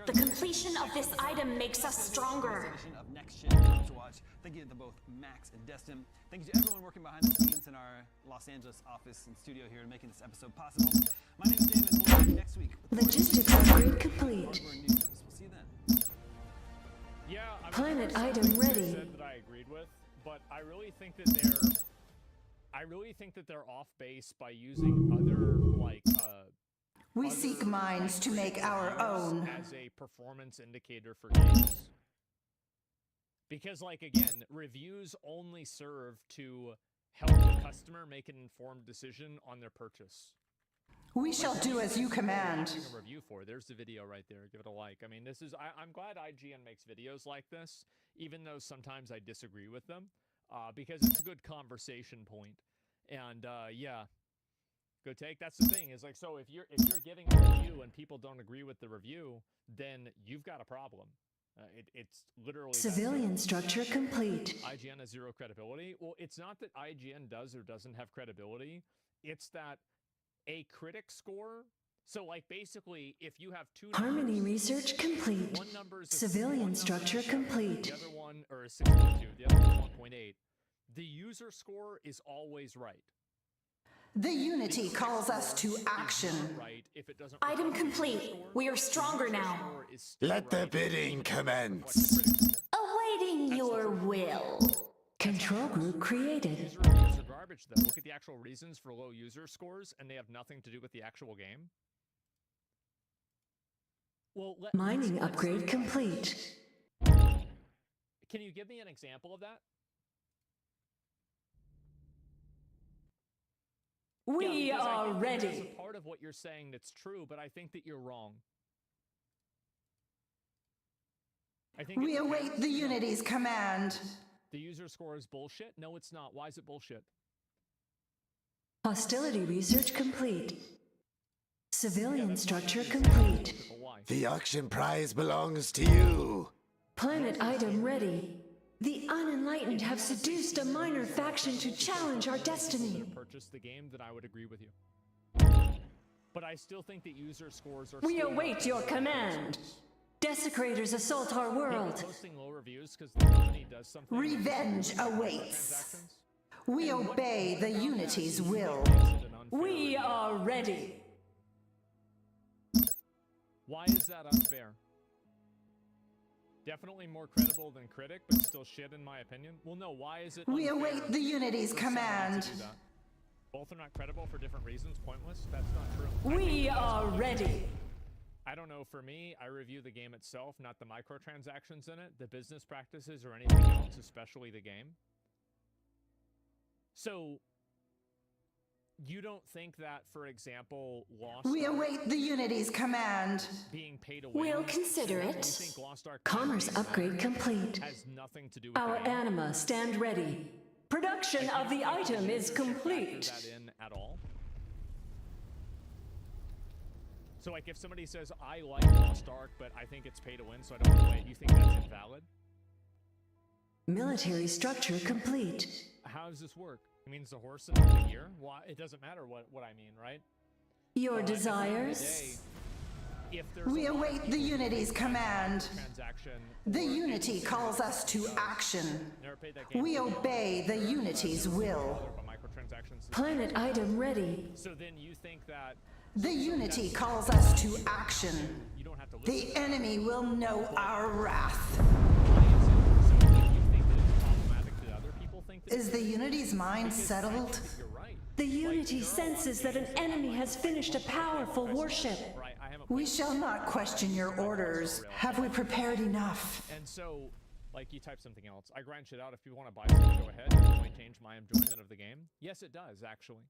The completion of this item makes us stronger. Of Next Gen to watch. Thank you to both Max and Destin. Thank you to everyone working behind the scenes in our Los Angeles office and studio here to making this episode possible. My name is Damon. We'll see you next week. Logistics upgrade complete. We'll see you then. Yeah, Planet item ready. Said that I agreed with, but I really think that they're off base by using other like we seek minds to make our own as a performance indicator for games. Because like again, reviews only serve to help the customer make an informed decision on their purchase. We shall do as you command. A review for. There's the video right there. Give it a like. I mean, this is. I'm glad IGN makes videos like this, even though sometimes I disagree with them, because it's a good conversation point. And yeah, good take. That's the thing. Is like, so if you're giving a review and people don't agree with the review, then you've got a problem. It's literally civilian structure complete. IGN has zero credibility. Well, it's not that IGN does or doesn't have credibility. It's that a critic score. So, like, basically, if you have two numbers, Harmony research complete. One number is civilian structure complete. The other one, or 6.2. The other one is 1.8. The user score is always right. The Unity calls us to action. Right, if it doesn't Item complete. We are stronger now. Let the bidding commence. Awaiting your will. Control group created. User reviews are garbage, though. Look at the actual reasons for low user scores, and they have nothing to do with the actual game. Well, mining upgrade complete. Can you give me an example of that? We are ready. There's a part of what you're saying that's true, but I think that you're wrong. We await the Unity's command. The user score is bullshit? No, it's not. Why is it bullshit? Hostility research complete. Civilian structure complete. The auction prize belongs to you. Planet item ready. The unenlightened have seduced a minor faction to challenge our destiny. Purchase the game, then I would agree with you. But I still think that user scores are. We await your command. Desecrators assault our world. Posting low reviews because the company does something. Revenge awaits. We obey the Unity's will. We are ready. Why is that unfair? Definitely more credible than Critic, but still shit in my opinion. Well, no, why is it We await the Unity's command. Both are not credible for different reasons. Pointless? That's not true. We are ready. I don't know. For me, I review the game itself, not the microtransactions in it, the business practices, or anything else, especially the game. So, you don't think that, for example, Lost We Ark await the Unity's command. being paid away? We'll consider it. You think Lost Ark Commerce upgrade complete. has nothing to do with Our the game? anima stand ready. Production of the item is complete. Factor that in at all? So, like, if somebody says, I like Lost Ark, but I think it's pay to win, so I don't want to play it, you think that's invalid? Military structure complete. How does this work? It means the horse in the year? Why? It doesn't matter what I mean, right? Your At the end of the desires? day, if there's We a lot await of the Unity's command. transaction, The Unity calls us to action. never paid that game We before, obey the Unity's will. but microtransactions. Planet item ready. So then you think that The Unity calls us to action. you don't have to listen. The enemy will know our wrath. Why is it? So you think that it's problematic that other people think that Is the Unity's mind settled? you're right? The Unity senses that an enemy has finished a powerful warship. Right. I haven't. We shall not question your orders. Have we prepared enough? And so, like, you type something else. I grind shit out. If people want to buy something, go ahead. Does it really change my enjoyment of the game? Yes, it does, actually.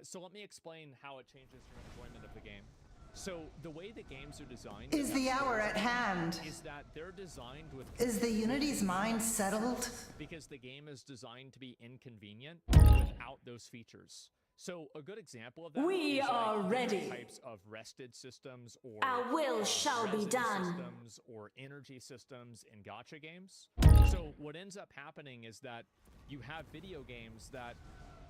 So let me explain how it changes your enjoyment of the game. So the way the games are designed Is the hour at hand? is that they're designed with Is the Unity's mind settled? because the game is designed to be inconvenient without those features. So a good example of that We is are like ready. different types of rested systems or Our will shall be resin done. systems or energy systems in gacha games. So what ends up happening is that you have video games that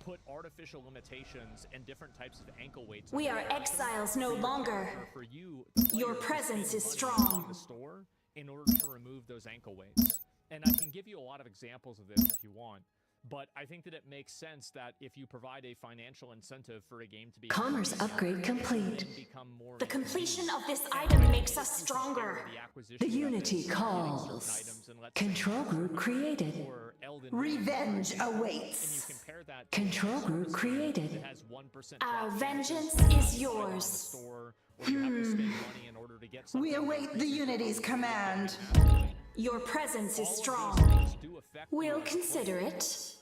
put artificial limitations and different types of ankle weights. We on are the system exiles no longer. for you, the player, Your to presence spend is money strong. in the store in order to remove those ankle weights. And I can give you a lot of examples of this if you want. But I think that it makes sense that if you provide a financial incentive for a game to be Commerce upgrade complete. then become more The completion inconvenient. of this item makes us You compare stronger. the acquisition The methods Unity of getting calls. certain items in, let's say, Control group created. or Elden Ring, Revenge and you awaits. compare that to Control group created. that has 1% Our drop vengeance chances is in the yours. store, or you have to spend money in order to get something. We await the Unity's command. Your presence is All of strong. these things do affect We'll you as a consider player. it.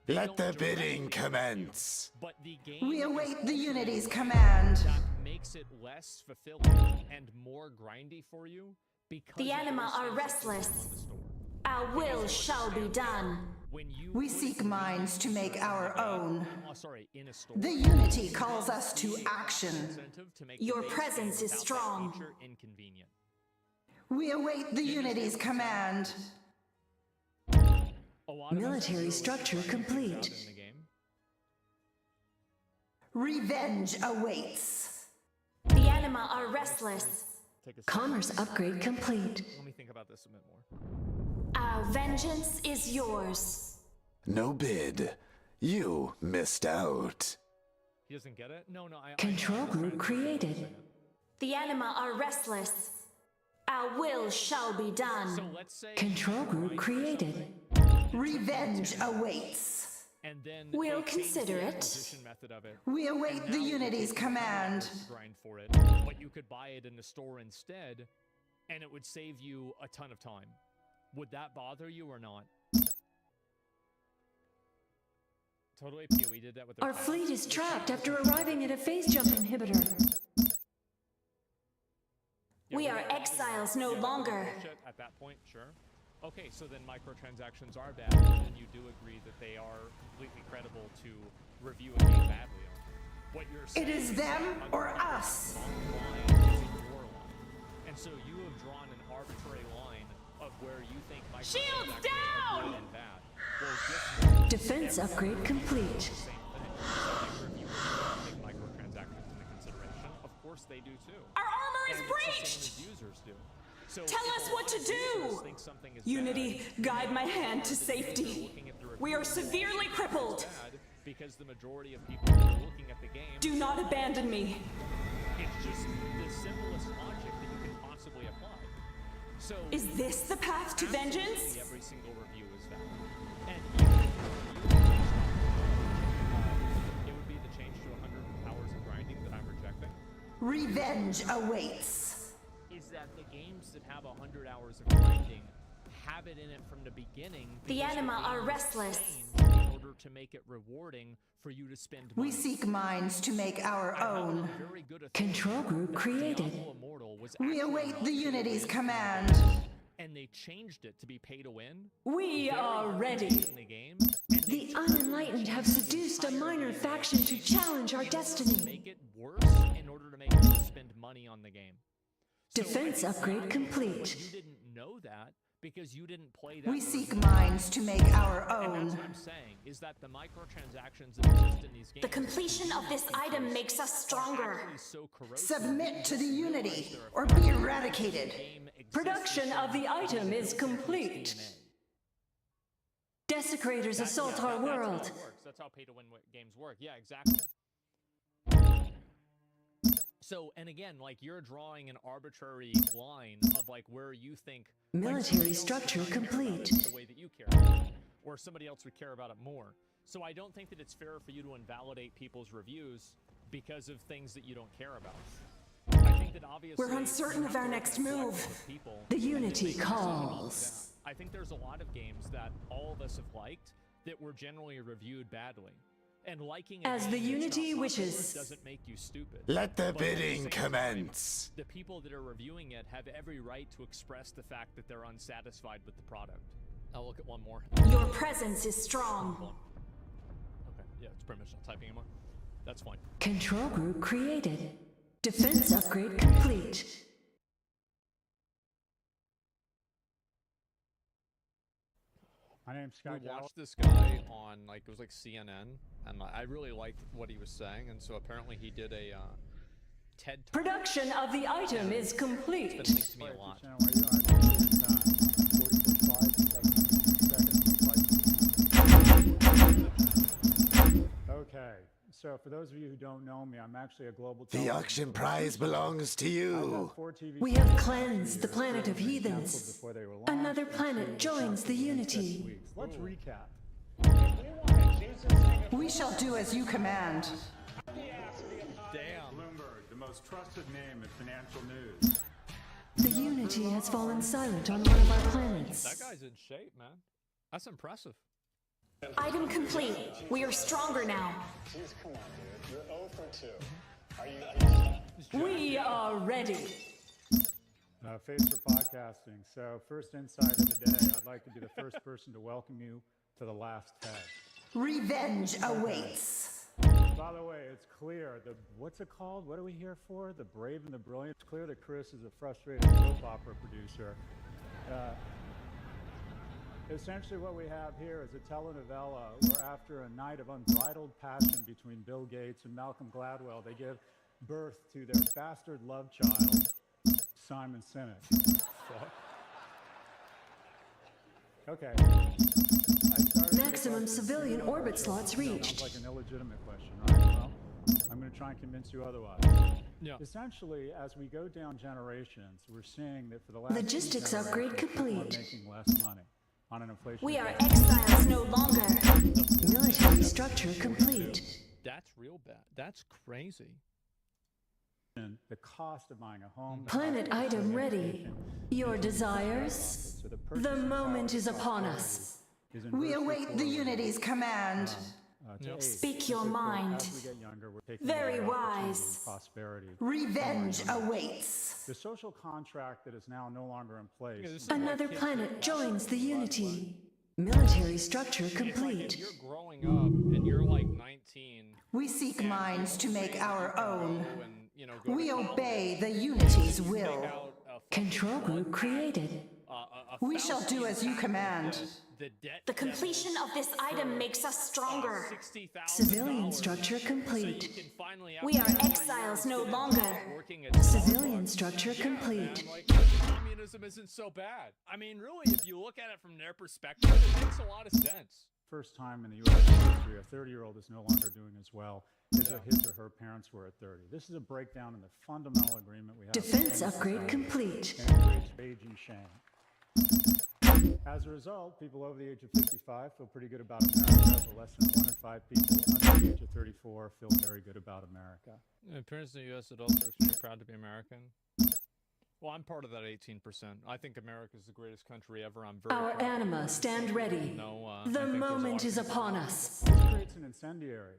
They Let don't the directly bidding affect you, commence. But the game We is await the also Unity's something command. that makes it less fulfilling and more grindy for you because The of anima those are things that restless. go on the store. Our will shall be done. When you We put seek minds to make our own. in a store, The Unity calls us to action. incentive to make the Your base presence game is without that strong. feature inconvenient. We await the Unity's command. A lot of us Military throw structure things out complete. in the game. Revenge awaits. The anima are restless. Take a second. Commerce upgrade complete. Let me think about this a bit more. Our vengeance is yours. No bid. You missed out. He doesn't get it? No, I Control I'm just group trying to- created. The anima are restless. Our will shall be So done. let's say Control you group grind for created. something, Revenge awaits. and then We'll they change consider the it. acquisition method of it. We await And the now you Unity's take command. $100 to grind for it, but you could buy it in the store instead, and it would save you a ton of time. Would that bother you or not? Totally, PoE did that with their Our tanks. fleet is trapped after arriving at a phase jump inhibitor. Yeah, We we're are not having exiles that. no Yeah, longer. bullshit at that point, sure. okay, so then microtransactions are bad, and then you do agree that they are completely credible to review a game badly on. What you're saying it is them or us. Line is your line. And so you have drawn an arbitrary line of where you think Shields microtransactions down! are good and bad. Well, Defense upgrade complete. same thing. So like reviewers take microtransactions into consideration. Of course they do too. Our armor is And breached! it's the same as users do. So Tell if us a what lot to of do! users think something is Unity, bad, guide my hand to because they're safety. looking at the We are reviews, severely it's crippled. bad because the majority of people that are looking at the game Do not abandon me. it's just the simplest logic that you can possibly apply. So Is this the path to absolutely vengeance? every single review is valid. And even if the review it would be the change to 100 hours of grinding that I'm rejecting. Revenge awaits. Is that the games that have 100 hours of grinding have it in it from the beginning. The because anima game are is restless. changed in order to make it rewarding for you to spend money. We seek minds to make our own. Very good Control group created. Diablo Immortal was We actually await not the pay to Unity's win, command. and they changed it to be pay to win. We Very are early ready. in the game, and they The unenlightened have seduced a minor faction to challenge our destiny. make it worse in order to make you spend money on the game. So Defense it's upgrade not complete. You didn't know that because you didn't play that. We seek version. minds to make our And own. that's what I'm saying, is that the microtransactions that exist in these games... The completion of this item makes us stronger. So Submit to the Unity or be eradicated. Production of the item is complete. Desecrators assault our world. That's how pay-to-win games work. Yeah, exactly. So, and again, like, you're drawing an arbitrary line of, like, where you think... Military structure complete. The way that you care about it, or somebody else would care about it more. So I don't think that it's fair for you to invalidate people's reviews because of things that you don't care about. I think that obviously... We're uncertain of our next move. The Unity calls. I think there's a lot of games that all of us have liked that were generally reviewed badly. And liking As the Unity wishes. doesn't make you stupid. Let the But at the bidding same commence. time, the people that are reviewing it have every right to express the fact that they're unsatisfied with the product. I'll look at one more. Your presence is strong. Okay, yeah, it's pretty much not typing anymore. That's fine. Control group created. Defense upgrade complete. My name's Scott. We watched this guy on, like, it was like CNN, and I really liked what he was saying, and so apparently he did a TED Talk. Production of the item is complete. It's been linked to me a lot. Okay, so for those of you who don't know me, I'm actually a global. The auction prize belongs to you. We have cleansed the planet of heathens. Another planet joins the Unity. Let's recap. We shall do as you command. Damn. Bloomberg, the most trusted name in financial news. The Unity has fallen silent on one of our planets. That guy's in shape, man. That's impressive. Item complete. We are stronger now. Choose commander. You're 0 for 2. We are ready. Face for podcasting. So, first insight of the day, I'd like to be the first person to welcome you to the last TED. Revenge awaits. By the way, it's clear, what's it called? What are we here for? The Brave and the Brilliant. It's clear that Chris is a frustrated soap opera producer. Essentially what we have here is a telenovela where after a night of unbridled passion between Bill Gates and Malcolm Gladwell, they give birth to their bastard love child, Simon Sinek. Okay. Maximum civilian orbit slots reached. Sounds like an illegitimate question, right? Well, I'm going to try and convince you otherwise. Yeah. Essentially, as we go down generations, we're seeing that for the last Logistics upgrade complete. making less money on an inflation. We are exiles no longer. Military structure complete. That's real bad. That's crazy. The cost of buying a home. Planet item ready. Your desires? The moment is upon us. We await the Unity's command. Speak your mind. As we get younger, we're taking Very away opportunity wise. and prosperity. Revenge awaits. The social contract that is now no longer in place. Another planet joins the Unity. Military structure complete. If you're growing up and you're like 19, We seek minds to make our own. and, you know, go We to obey college, the Unity's take will. out a Control group created. We shall do as you command. The debt The completion of this item makes us stronger. Civilian structure complete. We are exiles no longer. Civilian structure complete. Like, communism isn't so bad. I mean, really, if you look at it from their perspective, it makes a lot of sense. First time in the U.S. history, a 30-year-old is no longer doing as well as his or her parents were at 30. This is a breakdown in the fundamental agreement we have. Defense upgrade complete. And it creates rage and shame. As a result, people over the age of 55 feel pretty good about America, but less than 1 in 5 people under the age of 34 feel very good about America. Parents in the U.S. adults are extremely proud to be American. Well, I'm part of that 18%. I think America is the greatest country ever. I'm very Our proud. anima stand ready. No, I The think there's a lot moment of is things upon wrong. us. This creates an incendiary.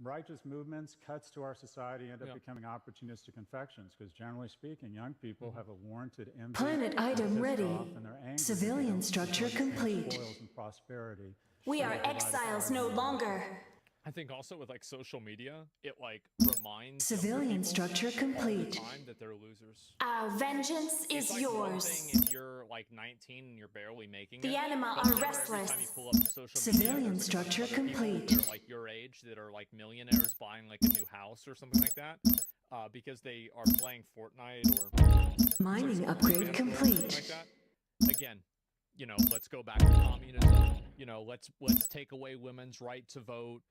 Righteous movements, cuts to our society end up becoming opportunistic infections because, generally speaking, young people have a warranted envy. Planet and item pissed ready. off, and they're angry Civilian because structure they don't complete. spoils and prosperity. We are Should provide exiles us no with longer. I think also with like social media, it like reminds Civilian younger people structure all the complete. time that they're losers. Our vengeance It's is like one yours. thing if you're like 19 and you're barely making The it. anima but are never restless. Every time you pull up social media, Civilian there's, like, structure other people complete. that are like your age that are like millionaires buying like a new house or something like that, because they are playing Fortnite or Mining something upgrade like complete. that. Again, you know, let's go back to communism. You know, let's take away women's right to vote.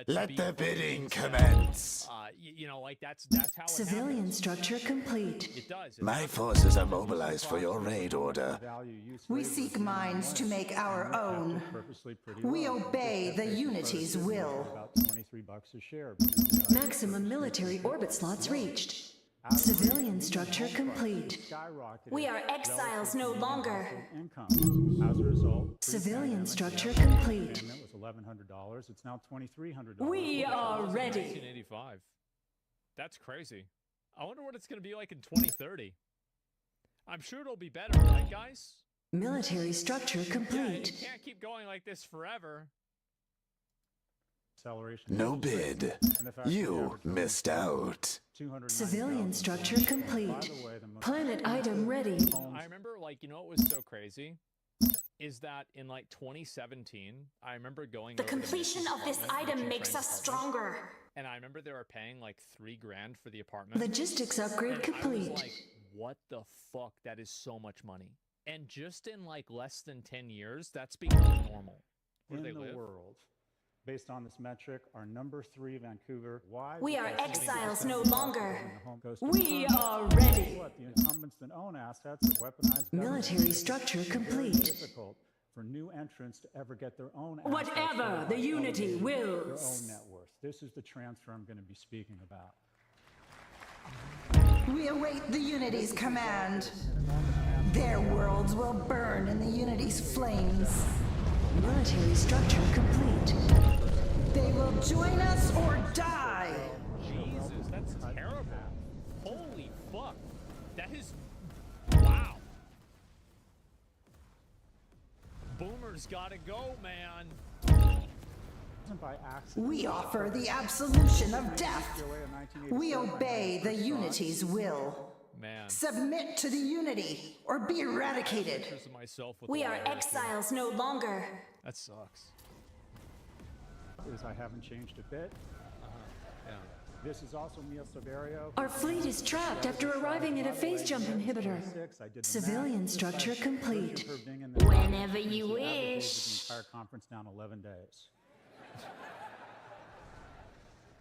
Let be the bidding focused. commence. You know, like that's how it Civilian happens. structure complete. It does. My forces are mobilized for your raid order. We seek minds to make our own. We obey the Unity's will. About 23 bucks a share. Maximum military orbit slots reached. Civilian structure complete. We are exiles no longer. Income. As a result, Civilian structure payment complete. was $1,100. It's now $2,300. We are ready. 1985. That's crazy. I wonder what it's going to be like in 2030. I'm sure it'll be better, right, guys? Military structure Yeah, you complete. can't keep going like this forever. No bid. You missed out. Civilian structure complete. Planet item ready. I remember, like, you know what was so crazy? Is that in, like, 2017, I remember going The over to completion Macy's of this apartment, item which makes trained us apartments, stronger. And I remember they were paying, like, $3,000 for the apartment. Logistics upgrade And I was complete. like, what the fuck? That is so much money. And just in, like, less than 10 years, that's become normal. Where in they the live. world. Based on this metric, our number 3 Vancouver. Why? We are Because exiles 60% no of the longer. population in the home goes to We the are incumbents. ready. What? The incumbents that own assets of weaponized Military governments. structure It's very complete. difficult for new entrants to ever get their own assets Whatever that the are Unity elevated, their wills. own net worth. This is the transfer I'm going to be speaking about. We await the Unity's command. Their worlds will burn in the Unity's flames. Military structure complete. They will join us or die. Jesus, that's terrible. Holy fuck. That is... Wow. Boomers gotta go, man. By accident. We offer the absolution of death. We obey the Unity's will. Man. Submit to the Unity or be eradicated. Pictures of myself with We the are wire, too. exiles no longer. That sucks. Is I haven't changed a bit. Yeah. This is also Mia Severio. Our fleet is trapped after arriving at a phase jump inhibitor. Civilian structure complete. Whenever you wish. The entire conference down 11 days.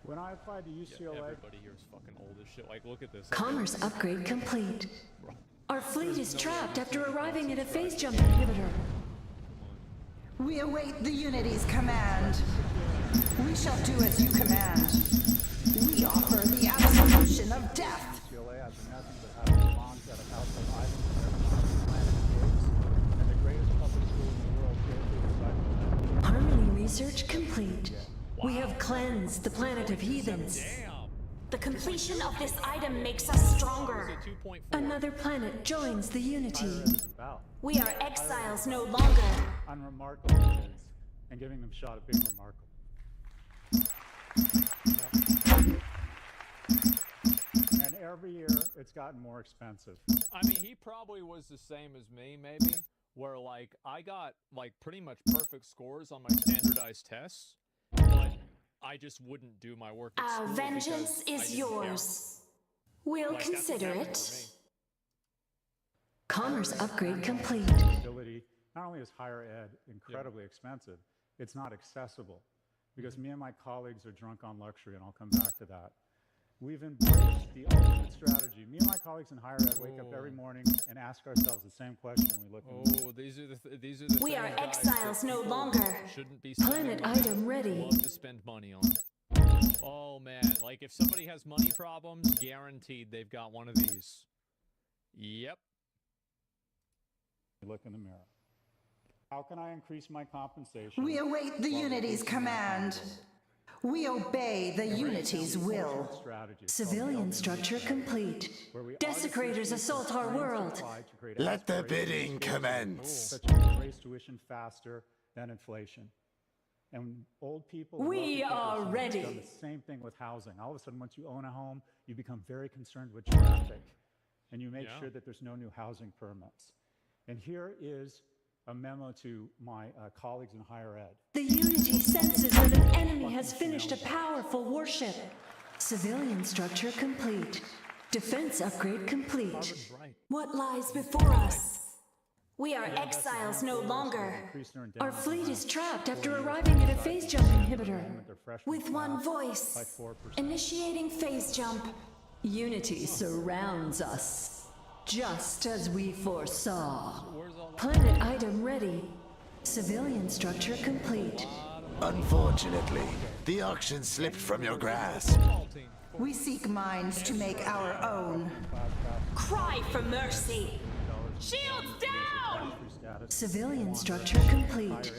When I applied to UCLA, Everybody here is fucking old as shit. Like, look at this. Commerce upgrade complete. Our fleet is trapped after arriving at a phase jump inhibitor. We await the Unity's command. We shall do as you command. We offer the absolution of death. UCLA has nothing but having bombs at a household item for every planet escapes, and the greatest public school in the world greatly recycles that. Harmony research complete. We have cleansed the planet of heathens. Damn. The completion of this item makes us stronger. Another planet joins the unity. We are exiles no longer. Unremarkable kids, and giving them a shot at being remarkable. And every year, it's gotten more expensive. I mean, he probably was the same as me, maybe, where, like, I got, like, pretty much perfect scores on my standardized tests, but I just wouldn't do my work at school. Our vengeance is yours. We'll consider it. Commerce upgrade complete. Not only is higher ed incredibly expensive, it's not accessible. Because me and my colleagues are drunk on luxury, and I'll come back to that. We've embraced the ultimate strategy. Me and my colleagues in higher ed wake up every morning and ask ourselves the same question when we look in the mirror. These are the We are exiles no longer. Shouldn't be Planet item ready. Love to spend money on. Oh man, like if somebody has money problems, guaranteed they've got one of these. Yep. Look in the mirror. How can I increase my compensation? We await the Unity's command. We obey the Unity's will. Civilian structure complete. Desecrators assault our world. Let the bidding commence. Such as raise tuition faster than inflation. And old people... We are ready. Done the same thing with housing. All of a sudden, once you own a home, you become very concerned with traffic. And you make sure that there's no new housing permits. And here is a memo to my colleagues in higher ed. The Unity senses that an enemy has finished a powerful warship. Civilian structure complete. Defense upgrade complete. What lies before us? We are exiles no longer. Our fleet is trapped after arriving at a phase jump inhibitor. With one voice, initiating phase jump. Unity surrounds us, just as we foresaw. Planet item ready. Civilian structure complete. Unfortunately, the auction slipped from your grasp. We seek minds to make our own. Cry for mercy. Shields down! Civilian structure complete.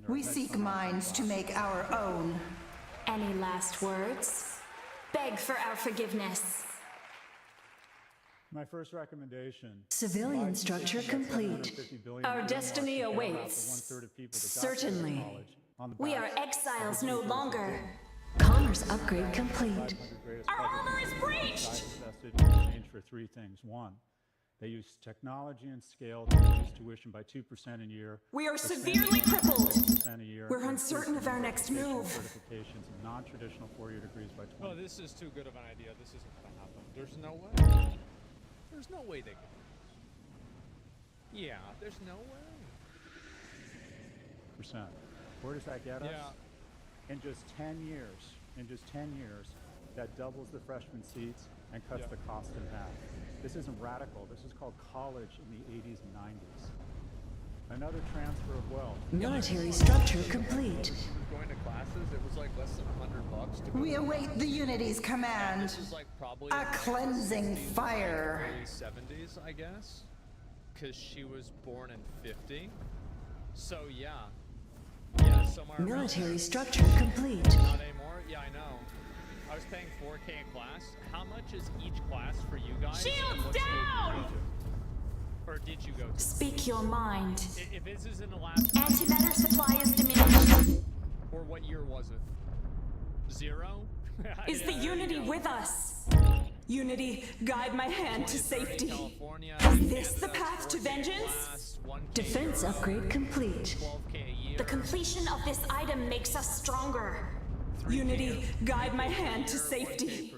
We seek minds to make our own. Any last words? Beg for our forgiveness. My first recommendation. Civilian structure complete. Our destiny awaits. Certainly. We are exiles no longer. Commerce upgrade complete. Our armor is breached! In exchange for three things. One, they use technology and scale to reduce tuition by 2% a year. We are severely crippled. Year, We're uncertain of our next move. Certifications of non-traditional four-year degrees by 20%. Oh, this is too good of an idea. This isn't going to happen. There's no way. There's no way they could. Yeah, there's no way. Percent. Where does that get us? In just 10 years, that doubles the freshman seats and cuts the cost in half. This isn't radical. This is called college in the 80s and 90s. Another transfer of wealth. Military structure complete. Going to classes, it was like less than $100 to go. We await the Unity's command. This was like probably a cleansing fire. Early 70s, I guess, because she was born in 50. So yeah, somewhere. Military structure complete. Not anymore. Yeah, I know. I was paying $4K a class. How much is each class for you guys? Shields down! Or did you go to? Speak your mind. If this is in the last... Antimatter supply is diminished. Or what year was it? 0? Is the Unity with us? Unity, guide my hand to safety. Is this the path to vengeance? Defense upgrade complete. The completion of this item makes us stronger. Unity, guide my hand to safety.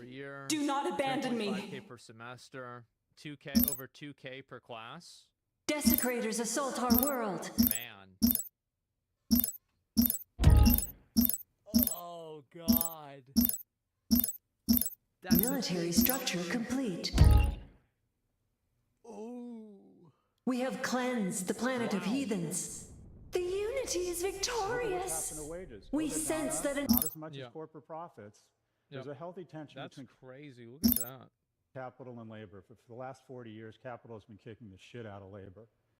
Do not abandon me. 5K per semester. 2K over 2K per class. Desecrators assault our world. Man. Oh God. Military structure complete. Ooh. We have cleansed the planet of heathens. The Unity is victorious. We sense that not as much as corporate profits. There's a healthy tension between crazy. Look at that. Capital and labor. For the last 40 years, capital has been kicking the shit out of labor.